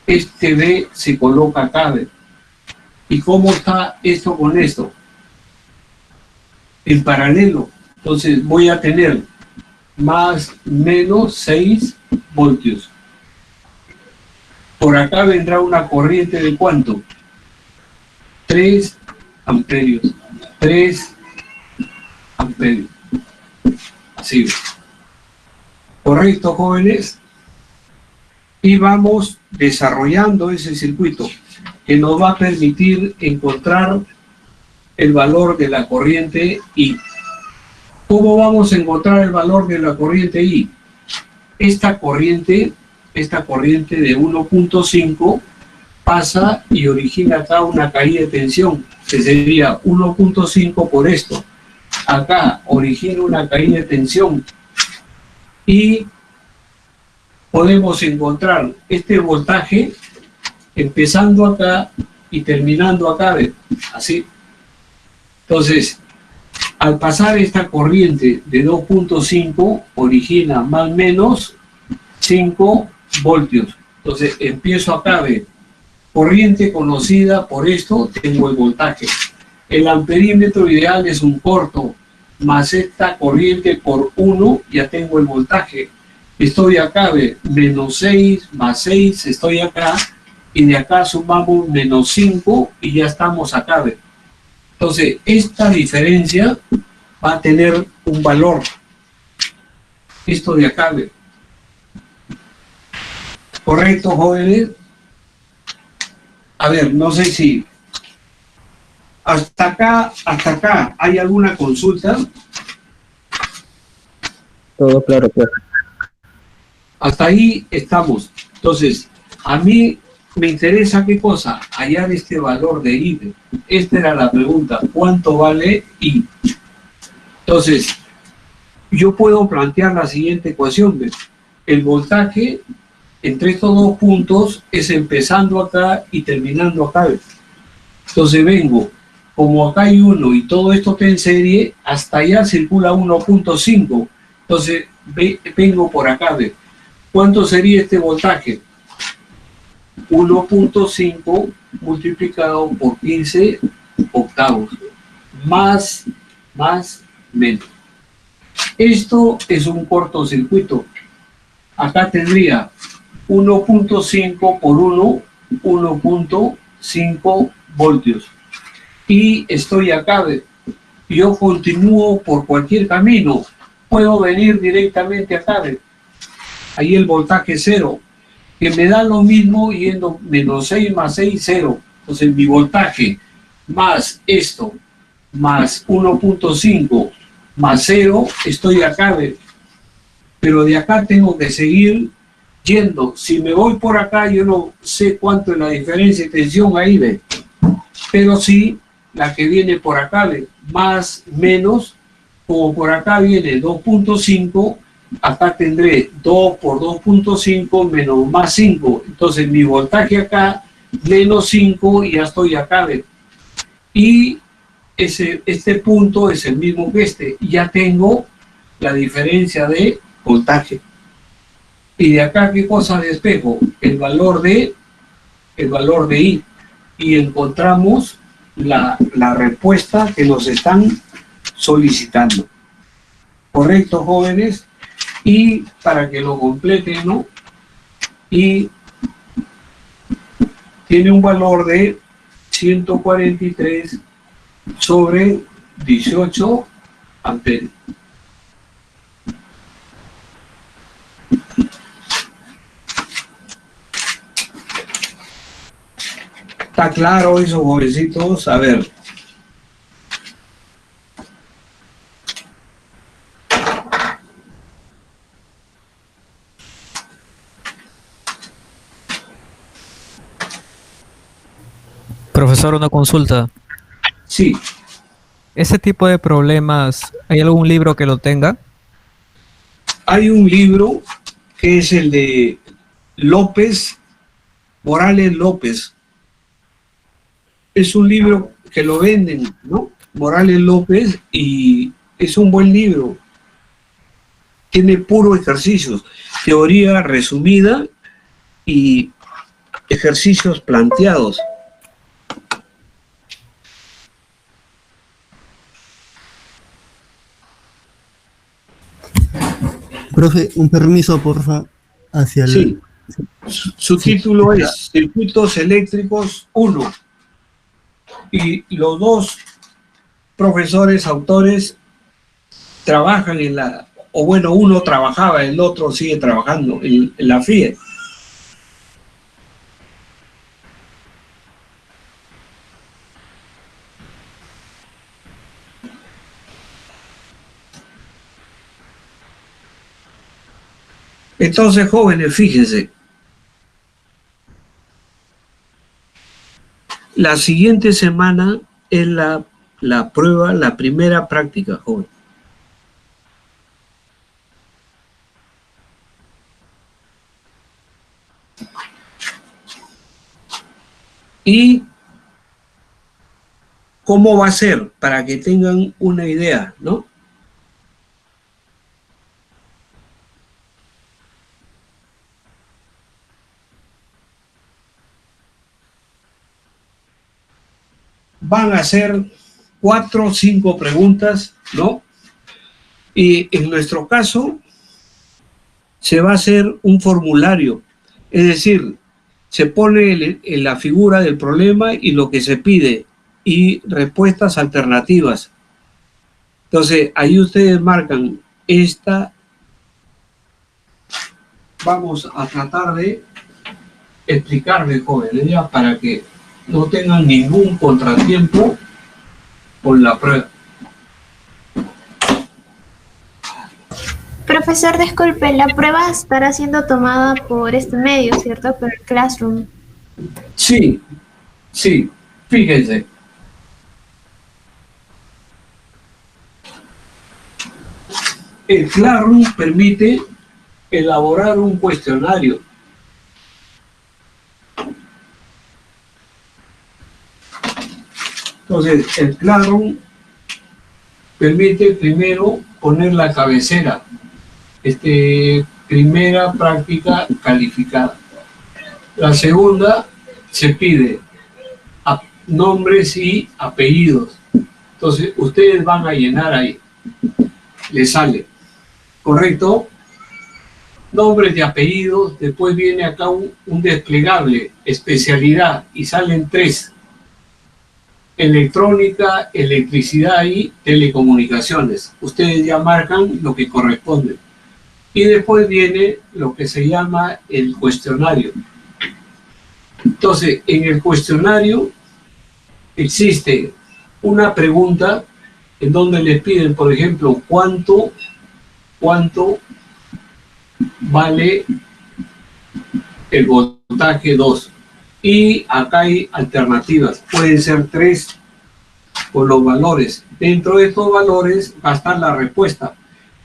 este B se coloca acá, ¿ve? ¿Y cómo está esto con esto? En paralelo. Entonces voy a tener más menos 6 voltios. Por acá vendrá una corriente de ¿cuánto? 3 amperios. 3 amperios. Así. ¿Correcto, jóvenes? Y vamos desarrollando ese circuito que nos va a permitir encontrar el valor de la corriente I. ¿Cómo vamos a encontrar el valor de la corriente I? Esta corriente de 1.5 pasa y origina acá una caída de tensión, que sería 1.5 por esto. Acá origina una caída de tensión y podemos encontrar este voltaje empezando acá y terminando acá, así. Entonces, al pasar esta corriente de 2.5 origina más o menos 5 voltios. Entonces empiezo acá, corriente conocida por esto, tengo el voltaje. El amperímetro ideal es un corto, más esta corriente por 1, ya tengo el voltaje. Estoy acá, menos 6 más 6, estoy acá, y de acá sumamos menos 5 y ya estamos acá, Entonces, esta diferencia va a tener un valor. Esto de acá, ¿correcto, jóvenes? A ver, no sé si hasta acá, ¿hay alguna consulta? Todo claro, claro. Hasta ahí estamos. Entonces, a mí me interesa qué cosa, hallar este valor de I. Esta era la pregunta, ¿cuánto vale I? Entonces, yo puedo plantear la siguiente ecuación. El voltaje entre estos dos puntos es empezando acá y terminando acá. Entonces vengo, como acá hay 1 y todo esto está en serie, hasta allá circula 1.5. Entonces vengo por acá. ¿Cuánto sería este voltaje? 1.5 multiplicado por 15 octavos. Más, menos. Esto es un cortocircuito. Acá tendría 1.5 por 1, 1.5 voltios. Y estoy acá, yo continúo por cualquier camino. Puedo venir directamente acá, ahí el voltaje cero, que me da lo mismo yendo menos 6 más 6, 0. Entonces mi voltaje más esto, más 1.5, más 0, estoy acá, pero de acá tengo que seguir yendo. Si me voy por acá, yo no sé cuánto es la diferencia de tensión ahí, pero sí la que viene por acá, más, menos, como por acá viene 2.5, acá tendré 2 por 2.5 menos más 5. Entonces mi voltaje acá, menos 5, y ya estoy acá, y este punto es el mismo que este, y ya tengo la diferencia de voltaje. Y de acá, ¿qué cosa despejo? El valor de I, y encontramos la respuesta que nos están solicitando. ¿Correcto, jóvenes? Y para que lo completen, ¿no? Y tiene un valor de 143 sobre 18 amperios. ¿Está claro eso, jovencitos? A ver. Profesor, una consulta. Sí, ¿Ese tipo de problemas, hay algún libro que lo tenga? hay un libro que es el de López, Morales López. Es un libro que lo venden, ¿no? Morales López, y es un buen libro. Tiene puros ejercicios, teoría resumida y ejercicios planteados. Profe, un permiso, porfa, hacia el... Sí, su título es Circuitos Eléctricos 1. Y los dos profesores, autores, trabajan en la, o bueno, uno trabajaba, el otro sigue trabajando en la FIE. Entonces, jóvenes, fíjense, la siguiente semana es la prueba, la primera práctica, joven. ¿Y cómo va a ser? Para que tengan una idea, ¿no? Van a hacer 4 o 5 preguntas, ¿no? Y en nuestro caso se va a hacer un formulario, es decir, se pone en la figura del problema y lo que se pide y respuestas alternativas. Entonces, ahí ustedes marcan esta. Vamos a tratar de explicarles, jóvenes, ya, para que no tengan ningún contratiempo con la prueba. Profesor, disculpe, la prueba estará siendo tomada por este medio, ¿cierto? Por el Classroom. Sí, sí, fíjense. El Classroom permite elaborar un cuestionario. Entonces, el Classroom permite primero poner la cabecera. Primera práctica calificada. La segunda se pide nombres y apellidos. Entonces, ustedes van a llenar ahí. Les sale ¿correcto? Nombres de apellidos, después viene acá un desplegable, especialidad, y salen 3. Electrónica, electricidad y telecomunicaciones. Ustedes ya marcan lo que corresponde. Y después viene lo que se llama el cuestionario. Entonces, en el cuestionario existe una pregunta en donde les piden, por ejemplo, cuánto vale el voltaje 2. Y acá hay alternativas. Pueden ser 3 con los valores. Dentro de estos valores va a estar la respuesta.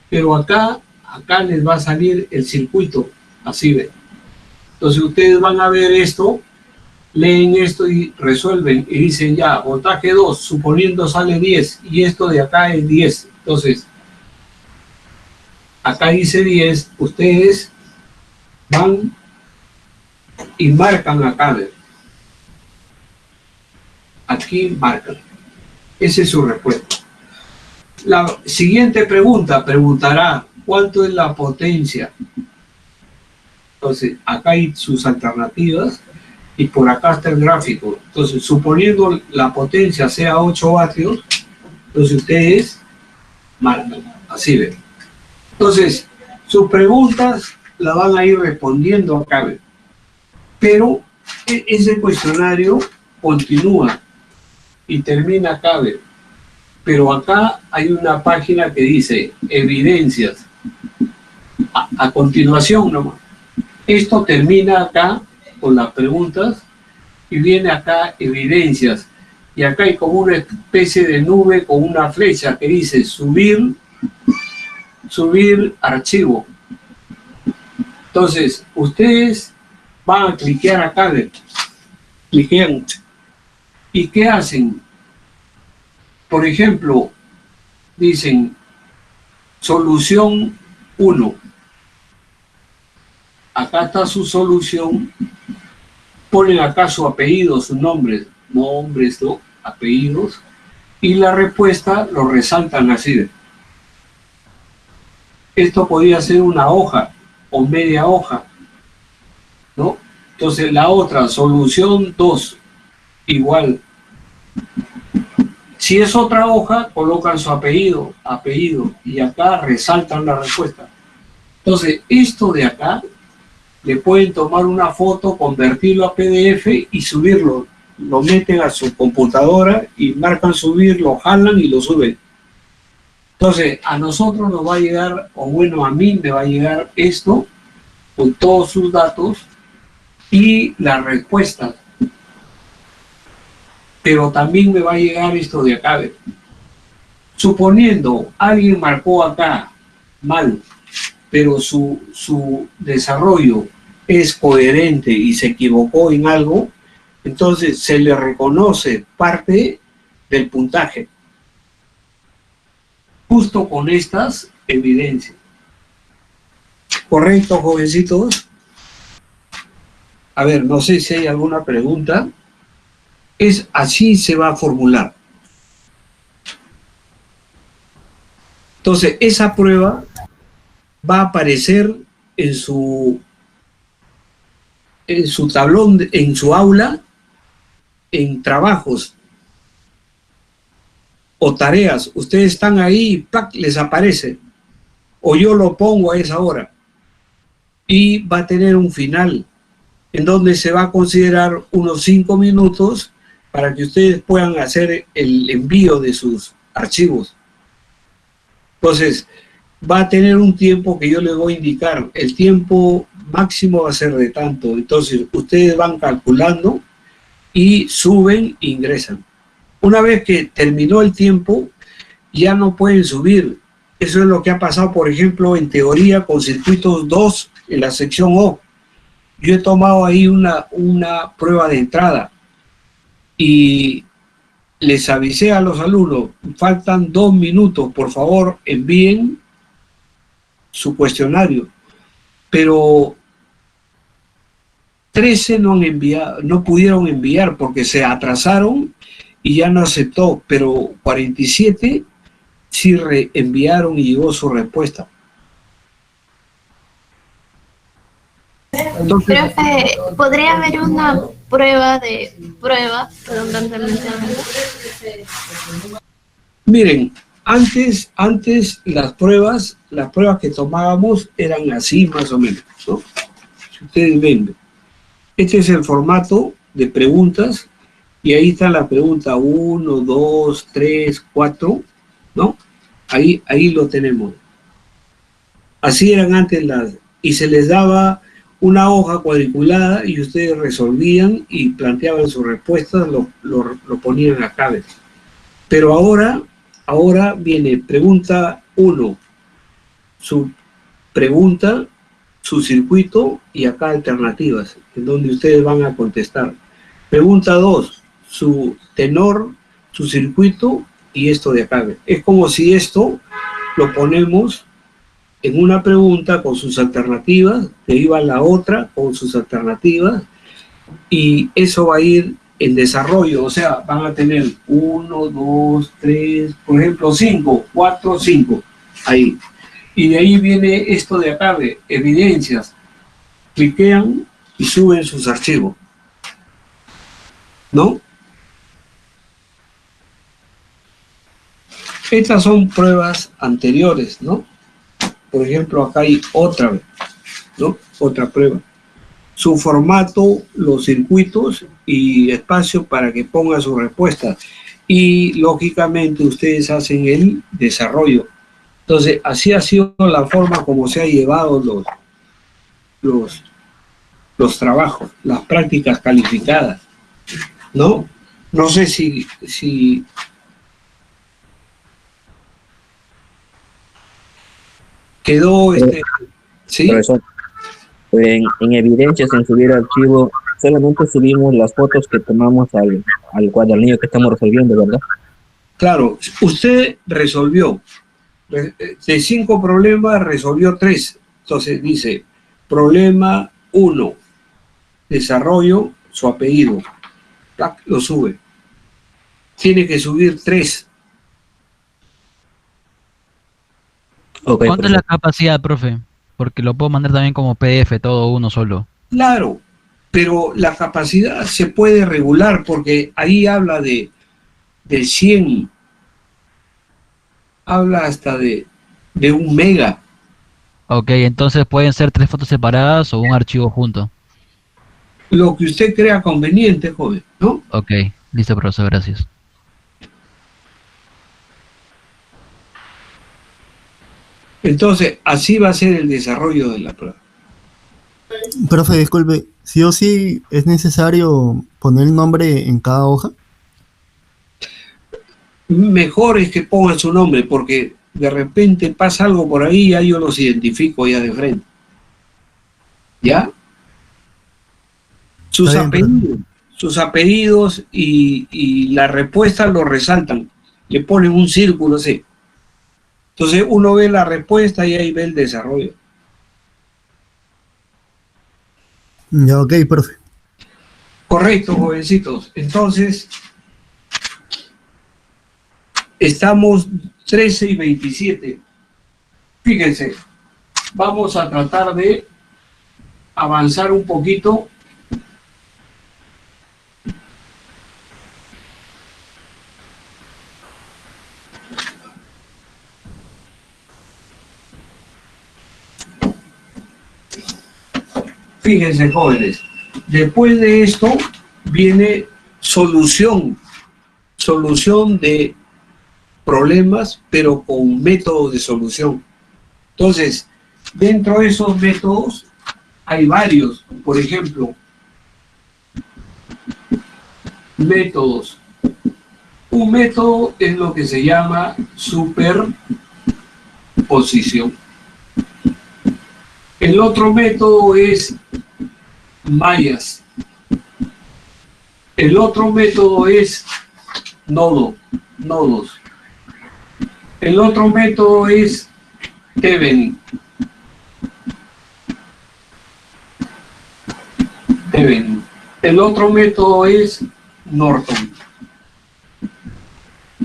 Pero acá les va a salir el circuito. Así ven. Entonces ustedes van a ver esto, leen esto y resuelven. Y dicen ya, voltaje 2, suponiendo sale 10. Y esto de acá es 10. Entonces, acá dice 10. Ustedes van y marcan acá. Aquí marcan. Esa es su respuesta. La siguiente preguntará ¿cuánto es la potencia? Entonces, acá hay sus alternativas y por acá está el gráfico. Entonces, suponiendo la potencia sea 8 vatios, entonces ustedes marcan. Así ven. Entonces, sus preguntas las van a ir respondiendo acá. Pero ese cuestionario continúa y termina acá. Pero acá hay una página que dice evidencias. A continuación nomás. Esto termina acá con las preguntas y viene acá evidencias. Y acá hay como una especie de nube con una flecha que dice subir archivo. Entonces, ustedes van a cliquear acá, cliquean. ¿Y qué hacen? Por ejemplo, dicen solución 1. Acá está su solución. Ponen acá su apellido, su nombre, nombres, ¿no? Apellidos. Y la respuesta lo resaltan así. Esto podría ser una hoja o media hoja, ¿no? Entonces la otra, solución 2, igual. Si es otra hoja, colocan su apellido, y acá resaltan la respuesta. Entonces, esto de acá, le pueden tomar una foto, convertirlo a PDF y subirlo. Lo meten a su computadora y marcan subir, lo jalan y lo suben. Entonces, a nosotros nos va a llegar, o bueno, a mí me va a llegar esto, con todos sus datos y las respuestas. Pero también me va a llegar esto de acá. Suponiendo alguien marcó acá mal, pero su desarrollo es coherente y se equivocó en algo, entonces se le reconoce parte del puntaje. Justo con estas evidencias. ¿Correcto, jovencitos? A ver, no sé si hay alguna pregunta. Así se va a formular. Entonces, esa prueba va a aparecer en su tablón, en su aula, en trabajos o tareas. Ustedes están ahí y ¡plac! Les aparece. O yo lo pongo a esa hora. Y va a tener un final en donde se va a considerar unos 5 minutos para que ustedes puedan hacer el envío de sus archivos. Entonces, va a tener un tiempo que yo les voy a indicar. El tiempo máximo va a ser de tanto. Entonces, ustedes van calculando y suben e ingresan. Una vez que terminó el tiempo, ya no pueden subir. Eso es lo que ha pasado, por ejemplo, en teoría con circuitos 2 en la sección O. Yo he tomado ahí una prueba de entrada y les avisé a los alumnos, faltan 2 minutos, por favor envíen su cuestionario. Pero 13 no pudieron enviar porque se atrasaron y ya no aceptó, pero 47 sí enviaron y llegó su respuesta. Profe, ¿podría haber una prueba, redundantemente hablando? Miren, antes las pruebas que tomábamos eran así más o menos, ¿no? Si ustedes ven, este es el formato de preguntas y ahí está la pregunta 1, 2, 3, 4, ¿no? Ahí lo tenemos. Así eran antes y se les daba una hoja cuadriculada y ustedes resolvían y planteaban sus respuestas, lo ponían acá. Pero ahora viene pregunta 1, su pregunta, su circuito y acá alternativas, en donde ustedes van a contestar. Pregunta 2, su tenor, su circuito y esto de acá. Es como si esto lo ponemos en una pregunta con sus alternativas, de ahí va la otra con sus alternativas, y eso va a ir en desarrollo, o sea, van a tener 1, 2, 3, por ejemplo, 5, 4, 5, ahí. Y de ahí viene esto de acá, de evidencias. Cliquean y suben sus archivos, ¿no? Estas son pruebas anteriores, ¿no? Por ejemplo, acá hay otra vez, ¿no? Otra prueba. Su formato, los circuitos y espacio para que ponga su respuesta. Y lógicamente ustedes hacen el desarrollo. Entonces, así ha sido la forma como se ha llevado los trabajos, las prácticas calificadas, ¿no? No sé si quedó ¿sí? Profesor, en evidencias, en subir archivo, solamente subimos las fotos que tomamos al cuadernillo que estamos resolviendo, ¿verdad? Claro, usted resolvió. De 5 problemas, resolvió 3. Entonces dice, problema 1, desarrollo, su apellido. Lo sube. Tiene que subir 3. ¿Cuánto Okay, es profesor. la capacidad, profe? Porque lo puedo mandar también como PDF, todo uno solo. Claro, pero la capacidad se puede regular porque ahí habla de 100, habla hasta de 1 mega. Ok, entonces pueden ser 3 fotos separadas o un archivo junto. Lo que usted crea conveniente, joven, ¿no? Ok, listo, profesor, gracias. Entonces, así va a ser el desarrollo de la prueba. Profe, disculpe, ¿sí o sí es necesario poner el nombre en cada hoja? Mejor es que pongan su nombre, porque de repente pasa algo por ahí y ya yo los identifico ya de frente. ¿Ya? Sus apellidos y la respuesta lo resaltan. Le ponen un círculo así. Entonces uno ve la respuesta y ahí ve el desarrollo. Ya, ok, profe. Correcto, jovencitos. Entonces, estamos 13 y 27. Fíjense, vamos a tratar de avanzar un poquito. Fíjense, jóvenes, después de esto viene solución de problemas, pero con métodos de solución. Entonces, dentro de esos métodos hay varios. Por ejemplo, métodos. Un método es lo que se llama superposición. El otro método es mallas. El otro método es nodos. El otro método es Thevenin. El otro método es Norton.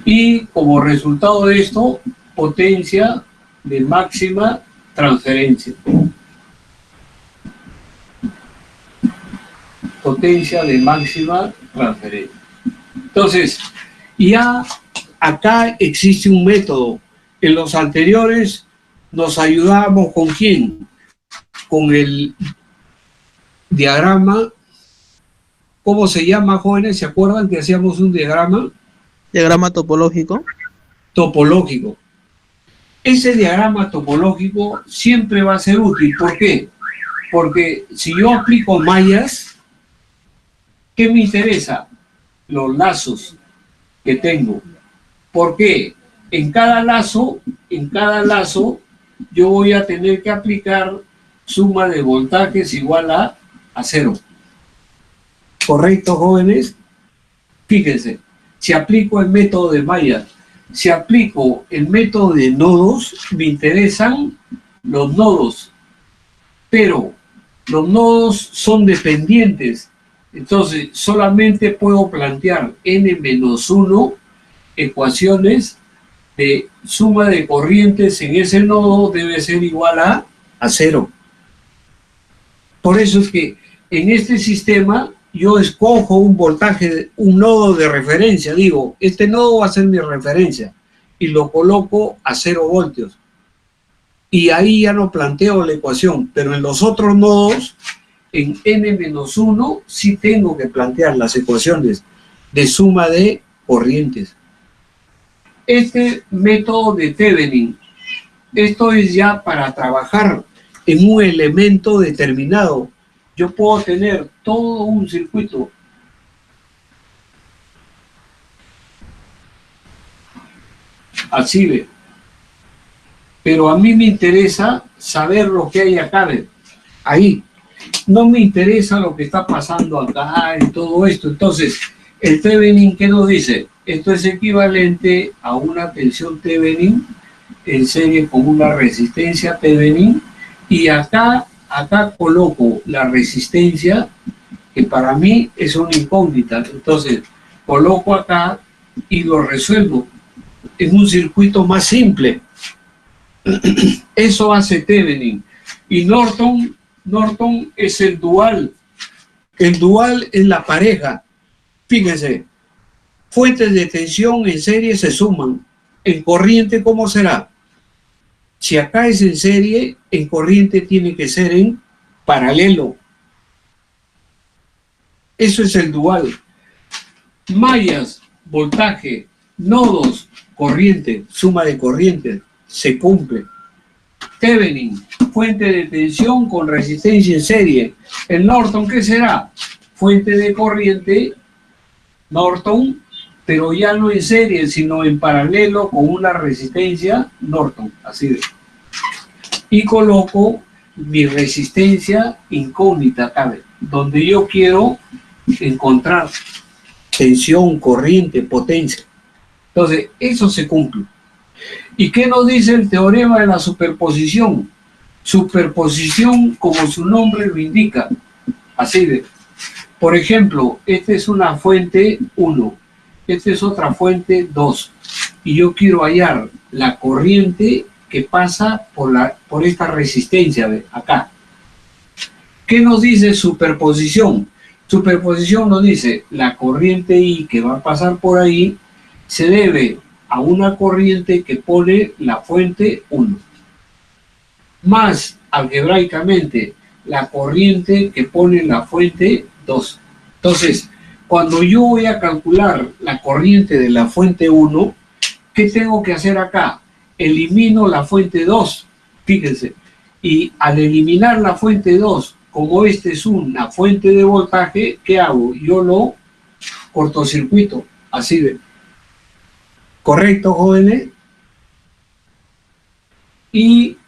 Y como resultado de esto, potencia de máxima transferencia. potencia de máxima transferencia. Entonces, ya acá existe un método. En los anteriores nos ayudábamos ¿con quién? Con el diagrama. ¿Cómo se llama, jóvenes? ¿Se acuerdan que hacíamos un diagrama? Diagrama topológico. Topológico. Ese diagrama topológico siempre va a ser útil. ¿Por qué? Porque si yo aplico mallas, ¿qué me interesa? Los lazos que tengo. ¿Por qué? En cada lazo, yo voy a tener que aplicar suma de voltajes igual a 0. ¿Correcto, jóvenes? Fíjense, si aplico el método de mallas, si aplico el método de nodos, me interesan los nodos, pero los nodos son dependientes. Entonces, solamente puedo plantear n-1 ecuaciones de suma de corrientes en ese nodo debe ser igual a 0. Por eso es que en este sistema yo escojo un voltaje, un nodo de referencia. Digo, este nodo va a ser mi referencia y lo coloco a 0 voltios. Y ahí ya no planteo la ecuación, pero en los otros nodos, en n-1, sí tengo que plantear las ecuaciones de suma de corrientes. Este método de Thevenin, esto es ya para trabajar en un elemento determinado. Yo puedo tener todo un circuito. Así ve. Pero a mí me interesa saber lo que hay acá, ahí. No me interesa lo que está pasando acá en todo esto. Entonces, el Thevenin, ¿qué nos dice? Esto es equivalente a una tensión Thevenin en serie con una resistencia Thevenin. Y acá coloco la resistencia, que para mí es una incógnita. Entonces, coloco acá y lo resuelvo en un circuito más simple. Eso hace Thevenin. Y Norton es el dual. El dual es la pareja. Fíjense, fuentes de tensión en serie se suman. En corriente, ¿cómo será? Si acá es en serie, en corriente tiene que ser en paralelo. Eso es el dual. Mallas, voltaje, nodos, corriente, suma de corrientes, se cumple. Thevenin, fuente de tensión con resistencia en serie. El Norton, ¿qué será? Fuente de corriente, Norton, pero ya no en serie, sino en paralelo con una resistencia Norton, así de. Y coloco mi resistencia incógnita acá, donde yo quiero encontrar tensión, corriente, potencia. Entonces, eso se cumple. ¿Y qué nos dice el teorema de la superposición? Superposición, como su nombre lo indica, así de. Por ejemplo, esta es una fuente 1, esta es otra fuente 2, y yo quiero hallar la corriente que pasa por esta resistencia de acá. ¿Qué nos dice superposición? Superposición nos dice la corriente I que va a pasar por ahí se debe a una corriente que pone la fuente 1, más algebraicamente la corriente que pone la fuente 2. Entonces, cuando yo voy a calcular la corriente de la fuente 1, ¿qué tengo que hacer acá? Elimino la fuente 2, fíjense, y al eliminar la fuente 2, como esta es una fuente de voltaje, ¿qué hago? Yo lo cortocircuito, así de. ¿Correcto, jóvenes? Y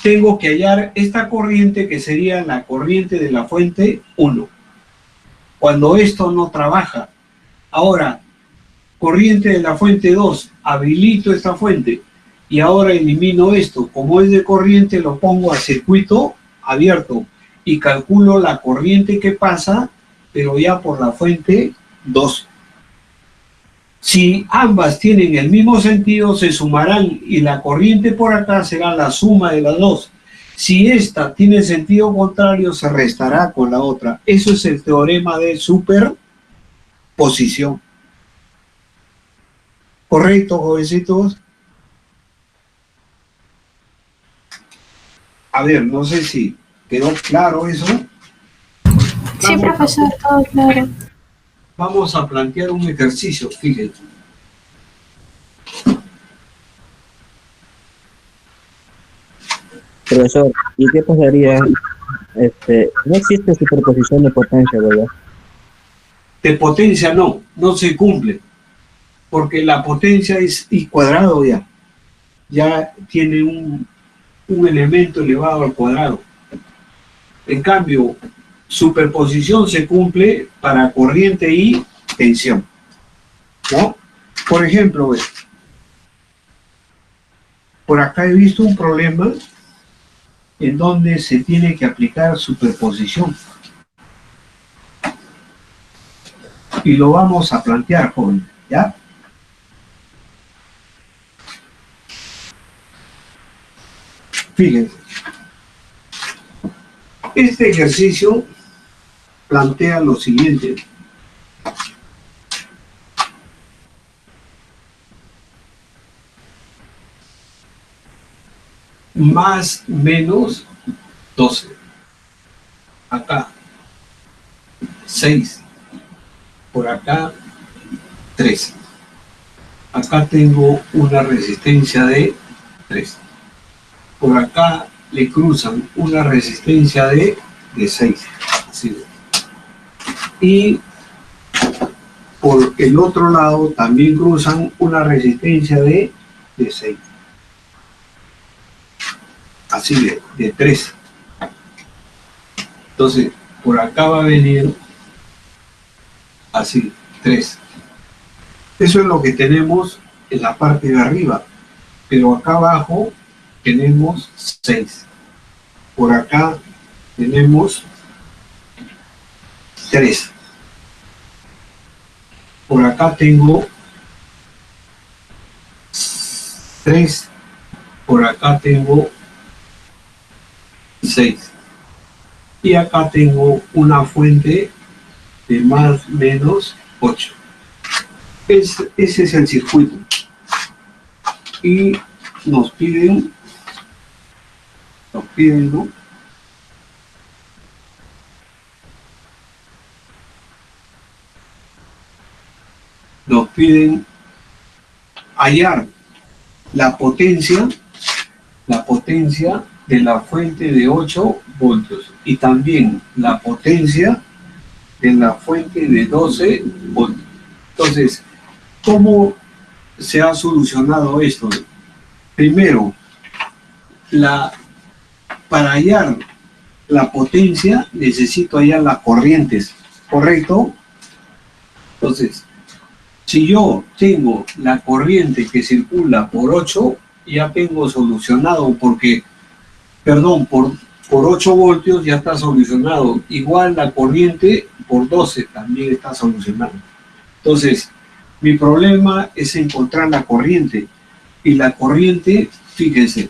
tengo que hallar esta corriente que sería la corriente de la fuente 1. Cuando esto no trabaja. Ahora, corriente de la fuente 2, habilito esta fuente y ahora elimino esto. Como es de corriente, lo pongo a circuito abierto y calculo la corriente que pasa, pero ya por la fuente 2. Si ambas tienen el mismo sentido, se sumarán y la corriente por acá será la suma de las dos. Si esta tiene sentido contrario, se restará con la otra. Eso es el teorema de superposición. ¿Correcto, jovencitos? A ver, no sé si quedó claro eso. Sí, profesor, todo claro. Vamos a plantear un ejercicio, fíjense. Profesor, ¿y qué pasaría? No existe superposición de potencia, ¿verdad? De potencia no se cumple, porque la potencia es I cuadrado ya tiene un elemento elevado al cuadrado. En cambio, superposición se cumple para corriente y tensión, ¿no? Por ejemplo, por acá he visto un problema en donde se tiene que aplicar superposición. Y lo vamos a plantear, joven, ¿ya? Fíjense. Este ejercicio plantea lo siguiente. Más menos 12. Acá 6. Por acá 3. Acá tengo una resistencia de 3. Por acá le cruzan una resistencia de 6. Así. Y por el otro lado también cruzan una resistencia de 6. Así de 3. Entonces, por acá va a venir así, 3. Eso es lo que tenemos en la parte de arriba. Pero acá abajo tenemos 6. Por acá tenemos 3. Por acá tengo 3. Por acá tengo 6. Y acá tengo una fuente de más menos 8. Ese es el circuito. Y nos piden, ¿no? Nos piden hallar la potencia de la fuente de 8 voltios y también la potencia de la fuente de 12 voltios. Entonces, ¿cómo se ha solucionado esto? Primero, para hallar la potencia necesito hallar las corrientes, ¿correcto? Entonces, si yo tengo la corriente que circula por 8, ya tengo solucionado porque, perdón, por 8 voltios ya está solucionado. Igual la corriente por 12 también está solucionado. Entonces, mi problema es encontrar la corriente. Y la corriente, fíjense,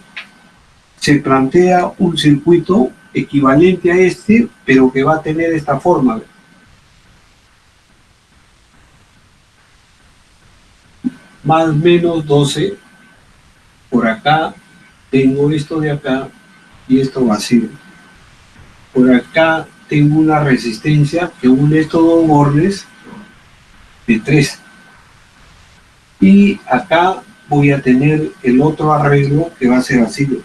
se plantea un circuito equivalente a este, pero que va a tener esta forma. Más menos 12. Por acá tengo esto de acá y esto vacío. Por acá tengo una resistencia que une estos dos bordes de 3. Y acá voy a tener el otro arreglo que va a ser así.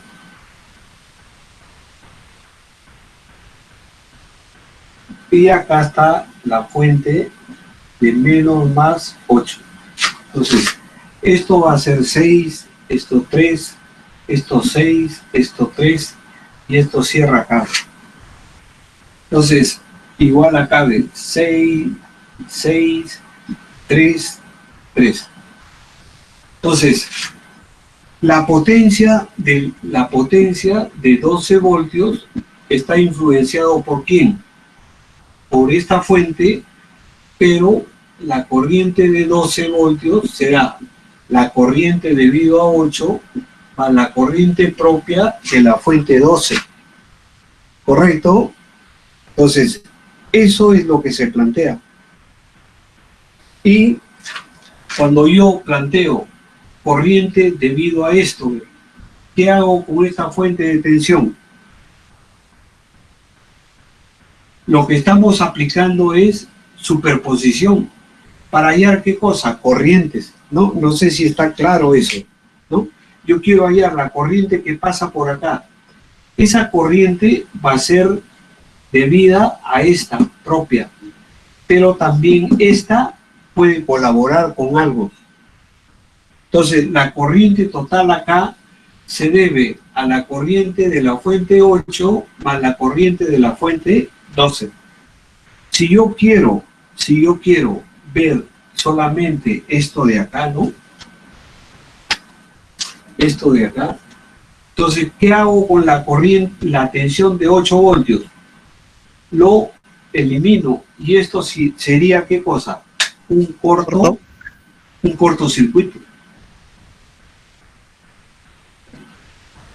Y acá está la fuente de menos más 8. Entonces, esto va a ser 6, esto 3, esto 6, esto 3 y esto cierra acá. Entonces, igual acá de 6, 6, 3, 3. Entonces, la potencia de 12 voltios está influenciado por ¿quién? Por esta fuente, pero la corriente de 12 voltios será la corriente debido a 8 más la corriente propia de la fuente 12. ¿correcto? Entonces, eso es lo que se plantea. Y cuando yo planteo corriente debido a esto, ¿qué hago con esta fuente de tensión? Lo que estamos aplicando es superposición. ¿Para hallar qué cosa? Corrientes, ¿no? No sé si está claro eso, ¿no? Yo quiero hallar la corriente que pasa por acá. Esa corriente va a ser debida a esta propia, pero también esta puede colaborar con algo. Entonces, la corriente total acá se debe a la corriente de la fuente 8 más la corriente de la fuente 12. Si yo quiero ver solamente esto de acá, ¿no? Esto de acá. Entonces, ¿qué hago con la corriente, la tensión de 8 voltios? Lo elimino. Y esto sí sería, ¿qué cosa? Un cortocircuito.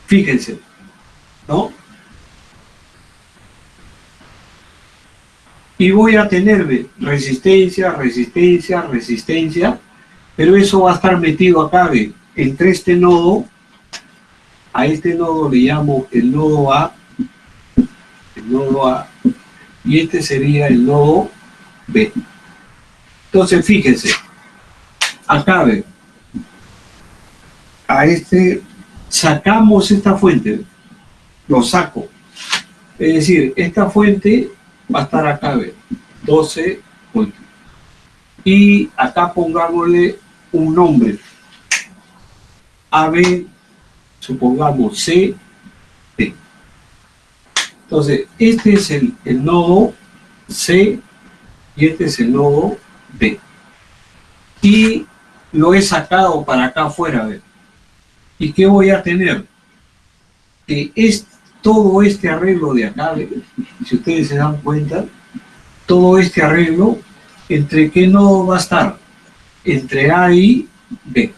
Fíjense, ¿no? Y voy a tener resistencia, resistencia, resistencia, pero eso va a estar metido acá, ¿ve? Entre este nodo, a este nodo le llamo el nodo A, y este sería el nodo B. Entonces, fíjense, acá, ¿ve? A este sacamos esta fuente, lo saco. Es decir, esta fuente va a estar acá, ¿ve? 12 voltios. Y acá pongámosle un nombre. AB, supongamos C, D. Entonces, este es el nodo C y este es el nodo D. Y lo he sacado para acá afuera, ¿ve? ¿Y qué voy a tener? Que es todo este arreglo de acá, ¿ve? Si ustedes se dan cuenta, todo este arreglo, ¿entre qué nodo va a estar? Entre A y B.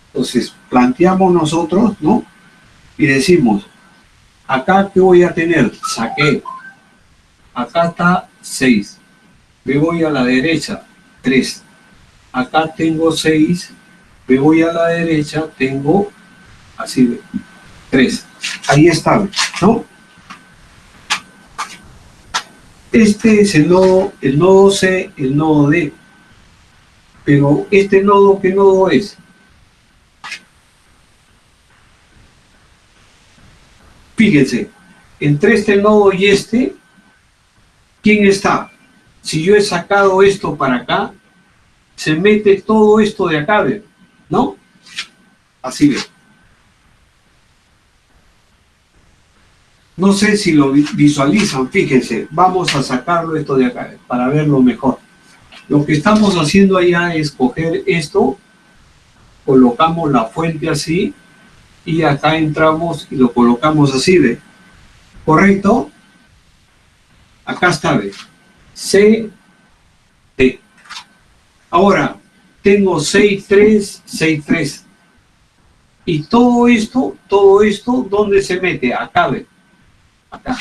Entonces, planteamos nosotros, ¿no? Y decimos, acá, ¿qué voy a tener? Saqué. Acá está 6. Me voy a la derecha, 3. Acá tengo 6. Me voy a la derecha, tengo, así, 3. Ahí está, ¿no? Este es el nodo C, el nodo D. Pero este nodo, ¿qué nodo es? Fíjense, entre este nodo y este, ¿quién está? Si yo he sacado esto para acá, se mete todo esto de acá, ¿no? Así ve. No sé si lo visualizan, fíjense, vamos a sacarlo esto de acá para verlo mejor. Lo que estamos haciendo allá es coger esto, colocamos la fuente así, y acá entramos y lo colocamos así, ¿ve? ¿Correcto? Acá está, ¿ve? C, D. Ahora, tengo 6, 3, 6, 3. Y todo esto, ¿dónde se mete? Acá, ¿ve? Acá.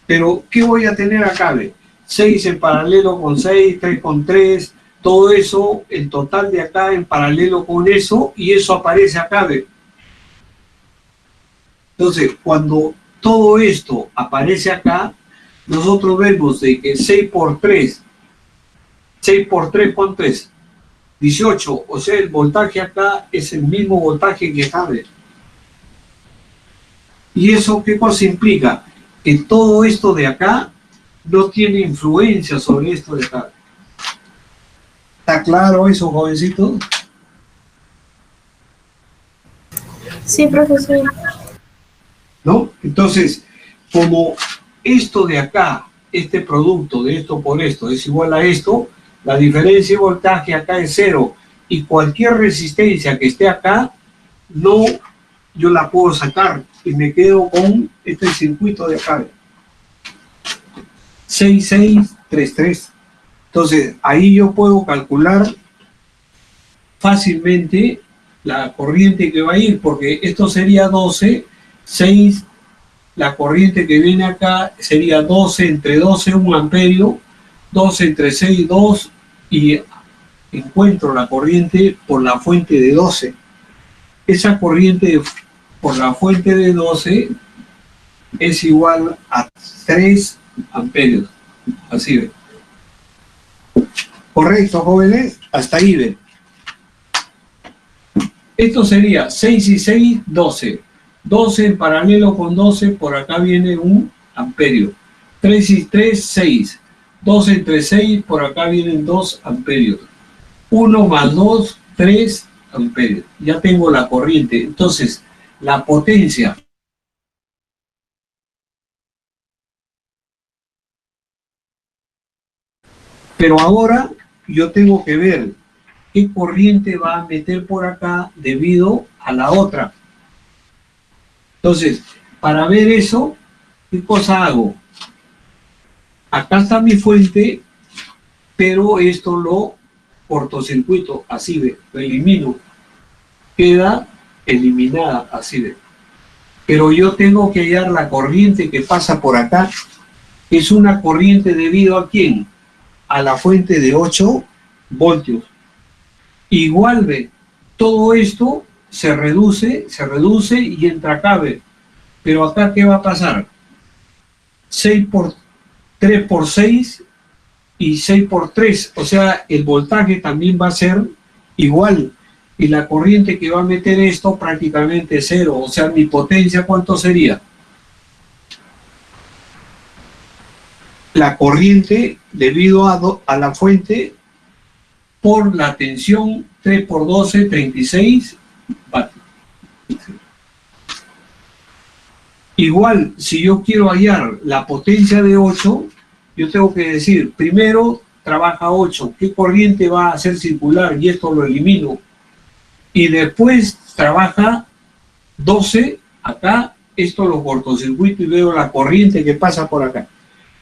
Pero, ¿qué voy a tener acá, ¿ve? 6 en paralelo con 6, 3 con 3, todo eso, el total de acá en paralelo con eso, y eso aparece acá, ¿ve? Entonces, cuando todo esto aparece acá, nosotros vemos de que 6 por 3, ¿cuánto es? 18, o sea, el voltaje acá es el mismo voltaje que acá, ¿ve? ¿Y eso qué cosa implica? Que todo esto de acá no tiene influencia sobre esto de acá. ¿Está claro eso, jovencito? Sí, profesor. ¿No? Entonces, como esto de acá, este producto de esto por esto es igual a esto, la diferencia de voltaje acá es 0, y cualquier resistencia que esté acá, no, yo la puedo sacar, y me quedo con este circuito de acá. 6, 6, 3, 3. Entonces, ahí yo puedo calcular fácilmente la corriente que va a ir, porque esto sería 12, 6 la corriente que viene acá sería 12 entre 12, 1 amperio, 12 entre 6, 2, y encuentro la corriente por la fuente de 12. Esa corriente por la fuente de 12 es igual a 3 amperios. Así ve. Correcto, jóvenes, hasta ahí ven. Esto sería 6 y 6, 12. 12 en paralelo con 12, por acá viene 1 amperio. 3 y 3, 6. 2 entre 6, por acá vienen 2 amperios. 1 más 2, 3 amperios. Ya tengo la corriente. Entonces, la potencia pero ahora yo tengo que ver qué corriente va a meter por acá debido a la otra. Entonces, para ver eso, ¿qué cosa hago? Acá está mi fuente, pero esto lo cortocircuito, así ve, lo elimino. Queda eliminada, así ve. Pero yo tengo que hallar la corriente que pasa por acá. Es una corriente debido a ¿quién? A la fuente de 8 voltios. Igual ve, todo esto se reduce y entra acá, ve. Pero acá, ¿qué va a pasar? 6 por 3 por 6 y 6 por 3. O sea, el voltaje también va a ser igual. Y la corriente que va a meter esto prácticamente es 0. O sea, mi potencia, ¿cuánto sería? La corriente debido a la fuente por la tensión 3 por 12, 36 vatios. Igual, si yo quiero hallar la potencia de 8, yo tengo que decir, primero trabaja 8, ¿qué corriente va a hacer circular? Y esto lo elimino. Y después trabaja 12, acá, esto lo cortocircuito y veo la corriente que pasa por acá.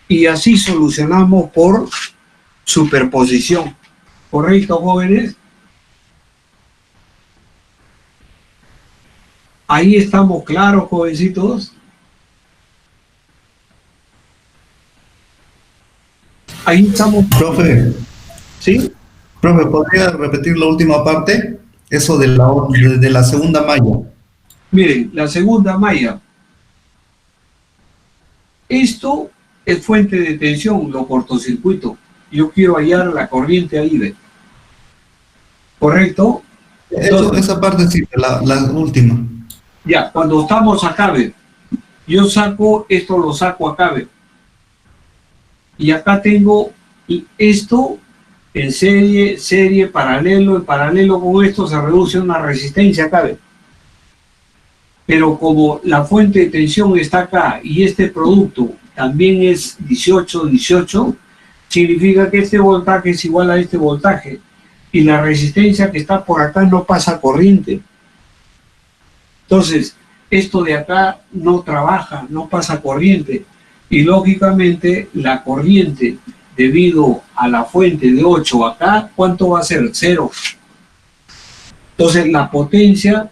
Y así solucionamos por superposición. ¿Correcto, jóvenes? Ahí estamos claros, jovencitos. Ahí estamos. Profe, ¿Sí? profe, ¿podría repetir la última parte? Eso de la segunda malla. Miren, la segunda malla. Esto es fuente de tensión, lo cortocircuito. Yo quiero hallar la corriente ahí, ¿ve? ¿Correcto? Entonces, Esa parte sí, la última. ya, cuando estamos acá, ¿ve? Yo saco, esto lo saco acá, ¿ve? Y acá tengo esto en serie, paralelo. En paralelo con esto se reduce una resistencia acá, ¿ve? Pero como la fuente de tensión está acá y este producto también es 18, significa que este voltaje es igual a este voltaje y la resistencia que está por acá no pasa corriente. Entonces, esto de acá no trabaja, no pasa corriente y lógicamente la corriente debido a la fuente de 8 acá, ¿cuánto va a ser? 0. Entonces, la potencia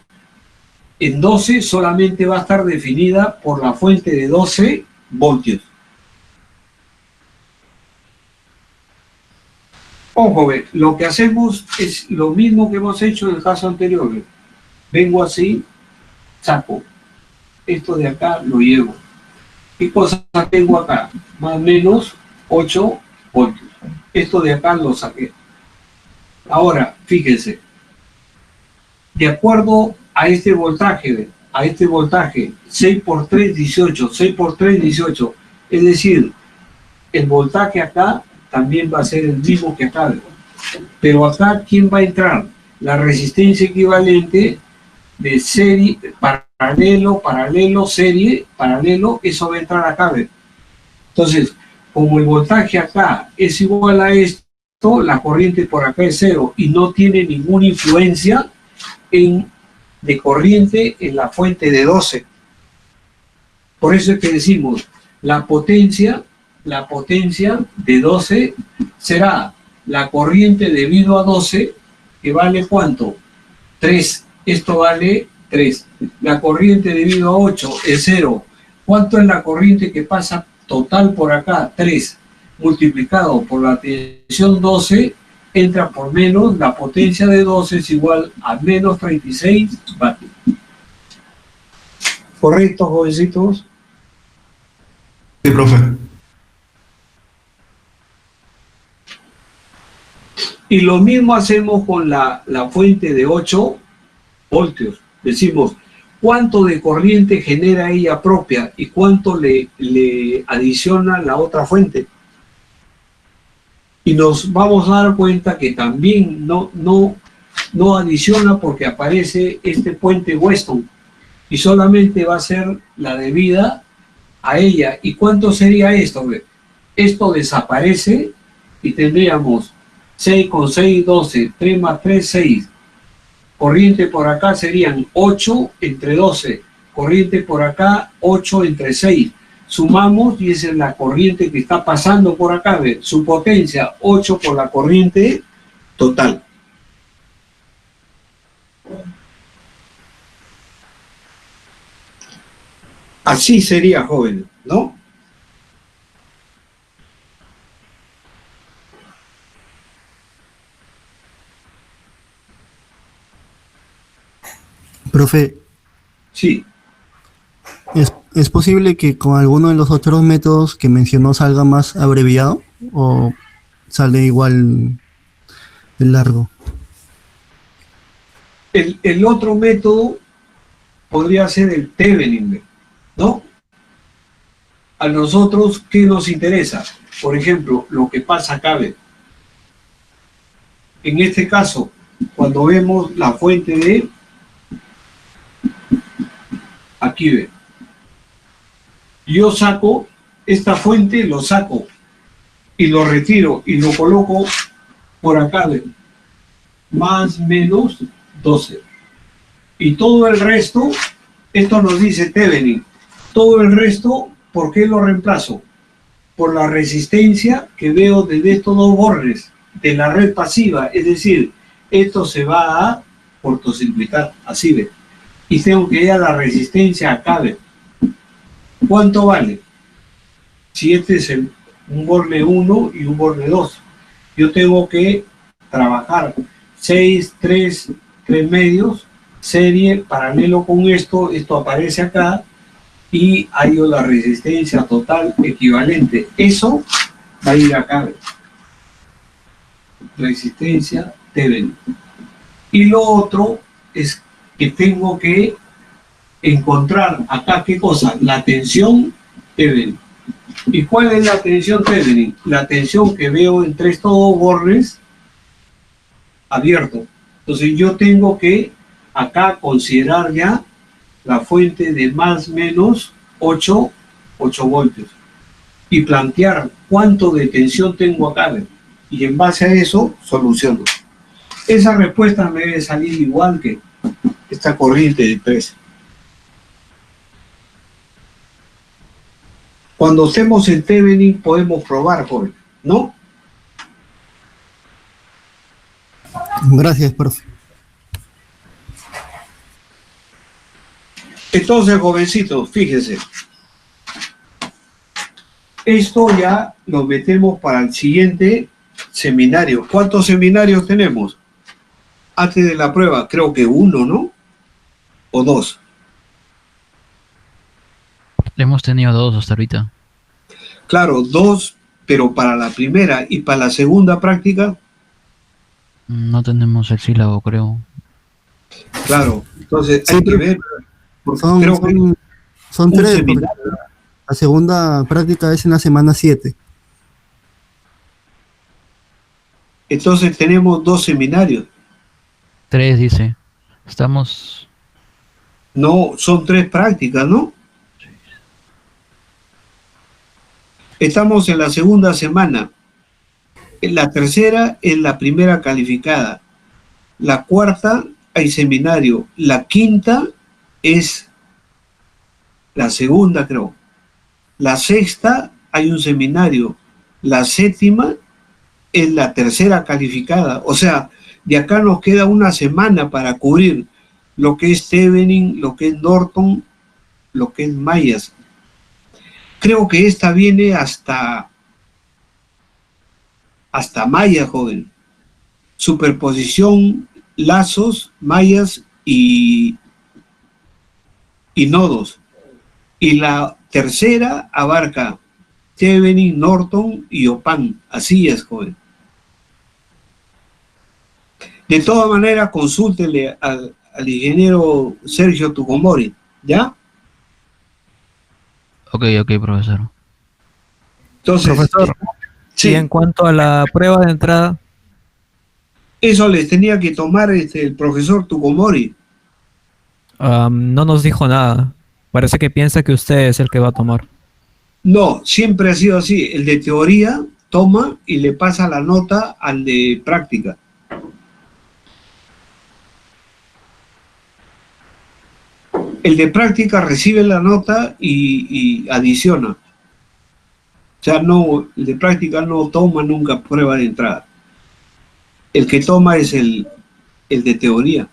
en 12 solamente va a estar definida por la fuente de 12 voltios. Ojo, ve, lo que hacemos es lo mismo que hemos hecho en el caso anterior. Ve. Vengo así, saco. Esto de acá lo llevo. ¿Qué cosa tengo acá? Más o menos 8 voltios. Esto de acá lo saqué. Ahora, fíjense. De acuerdo a este voltaje, ¿ve? A este voltaje, 6 por 3, 18, 6 por 3, 18. Es decir, el voltaje acá también va a ser el mismo que acá. Pero acá, ¿quién va a entrar? La resistencia equivalente de serie, paralelo, serie, paralelo, eso va a entrar acá. Entonces, como el voltaje acá es igual a esto, la corriente por acá es 0 y no tiene ninguna influencia de corriente en la fuente de 12. Por eso es que decimos, la potencia de 12 será la corriente debido a 12, que vale ¿cuánto? 3. Esto vale 3. La corriente debido a 8 es 0. ¿Cuánto es la corriente que pasa total por acá? 3 multiplicado por la tensión 12 entra por menos, la potencia de 12 es igual a menos 36 vatios. ¿Correcto, jovencitos? Sí, profe. Y lo mismo hacemos con la fuente de 8 voltios. Decimos, ¿cuánto de corriente genera ella propia y cuánto le adiciona la otra fuente? Y nos vamos a dar cuenta que también no adiciona porque aparece este puente Weston y solamente va a ser la debida a ella. ¿Y cuánto sería esto? Esto desaparece y tendríamos 6 con 6, 12, 3 más 3, 6. Corriente por acá serían 8 entre 12. Corriente por acá, 8 entre 6. Sumamos y esa es la corriente que está pasando por acá. ¿Ve? Su potencia, 8 por la corriente total. Así sería, joven, ¿no? Profe, Sí. ¿es posible que con alguno de los otros métodos que mencionó salga más abreviado o sale igual de largo? El otro método podría ser el Thevenin, ¿no? A nosotros, ¿qué nos interesa? Por ejemplo, lo que pasa acá, ¿ve? En este caso, cuando vemos la fuente de aquí, ve, yo saco esta fuente, lo saco y lo retiro y lo coloco por acá, ve, más menos 12. Y todo el resto, esto nos dice Thevenin, todo el resto, ¿por qué lo reemplazo? Por la resistencia que veo desde estos dos bordes de la red pasiva, es decir, esto se va a cortocircuitar, así ve. Y tengo que ir a la resistencia acá, ve. ¿Cuánto vale? Si este es un borde 1 y un borde 2, yo tengo que trabajar 6, 3, 3 medios, serie, paralelo con esto aparece acá, y hay la resistencia total equivalente. Eso va a ir acá, ve. Resistencia Thevenin. Y lo otro es que tengo que encontrar acá, ¿qué cosa? La tensión Thevenin. ¿Y cuál es la tensión Thevenin? La tensión que veo entre estos dos bordes abiertos. Entonces yo tengo que acá considerar ya la fuente de más menos 8 voltios y plantear cuánto de tensión tengo acá, y en base a eso soluciono. Esa respuesta me debe salir igual que esta corriente de 3. Cuando hacemos el Thevenin podemos probar, joven, ¿no? Gracias, profe. Entonces, jovencitos, fíjense. Esto ya lo metemos para el siguiente seminario. ¿Cuántos seminarios tenemos? Antes de la prueba, creo que 1, ¿no? ¿O 2? Hemos tenido 2 hasta ahorita. Claro, 2, pero para la primera y para la segunda práctica. No tenemos el sílabo, creo. Claro, entonces Sí, hay que ver. Son, Creo que son un 3, seminario. la segunda práctica es en la semana 7. Entonces tenemos 2 seminarios. 3 dice. Estamos... No, son 3 prácticas, ¿no? Estamos en la segunda semana. En la tercera es la primera calificada. La cuarta hay seminario. La quinta es la segunda, creo. La sexta hay un seminario. La séptima es la tercera calificada. O sea, de acá nos queda una semana para cubrir lo que es Thevenin, lo que es Norton, lo que es Myers. Creo que esta viene hasta malla, joven. Superposición, lazos, mallas y nodos. Y la tercera abarca Chevening, Norton y Opan. Así es, joven. De todas maneras, consúltele al ingeniero Sergio Tucumori, ¿ya? Ok, profesor. Entonces, Profesor, sí, y en cuanto a la prueba de entrada, eso les tenía que tomar el profesor Tucumori. no nos dijo nada. Parece que piensa que usted es el que va a tomar. No, siempre ha sido así. El de teoría toma y le pasa la nota al de práctica. El de práctica recibe la nota y adiciona. O sea, no, el de práctica no toma nunca prueba de entrada. El que toma es el de teoría.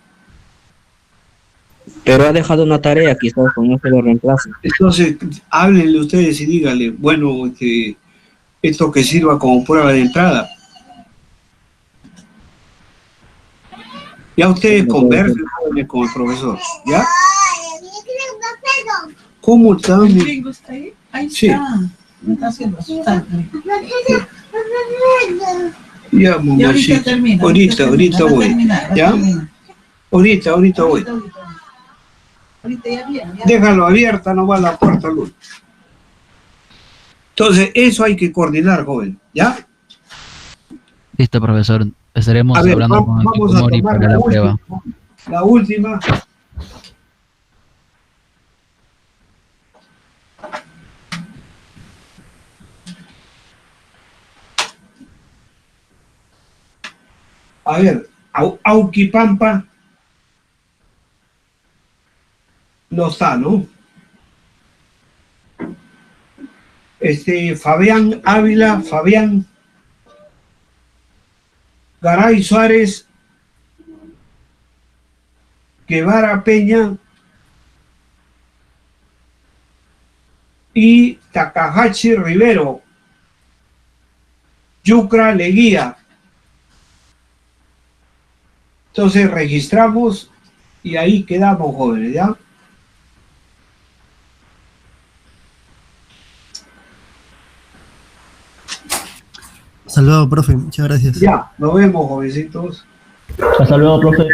Pero ha dejado una tarea, quizás con eso lo reemplace. Entonces, háblenle ustedes y díganle, bueno, esto que sirva como prueba de entrada. Ya ustedes conversen jóvenes, con el profesor, ¿ya? ¿Cómo está? ¿El gringo está ahí? Ahí Sí. está. Me está haciendo asustar. Ya, Y ahorita mamacita. termina. Ahorita va a voy. terminar, va a ¿Ya? terminar. Ahorita voy. Ahorita ya viene. ya. Déjalo abierta, no va la puerta, luz. Entonces, eso hay que coordinar, joven, ¿ya? Listo, profesor. Estaremos A ver, hablando con el vamos a Tucumori tomar para la prueba. La última. A ver, Auquipampa no está, ¿no? Fabián Ávila, Fabián Garay Suárez, Guevara Peña y Takahashi Rivero, Yucra Leguía. Entonces registramos y ahí quedamos, jóvenes, ¿ya? Hasta luego, profe. Muchas gracias. Ya, nos vemos, jovencitos. Hasta luego, profe.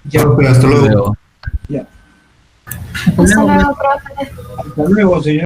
Ya, Hasta luego. ya. Hasta luego, profe. Hasta luego, señor.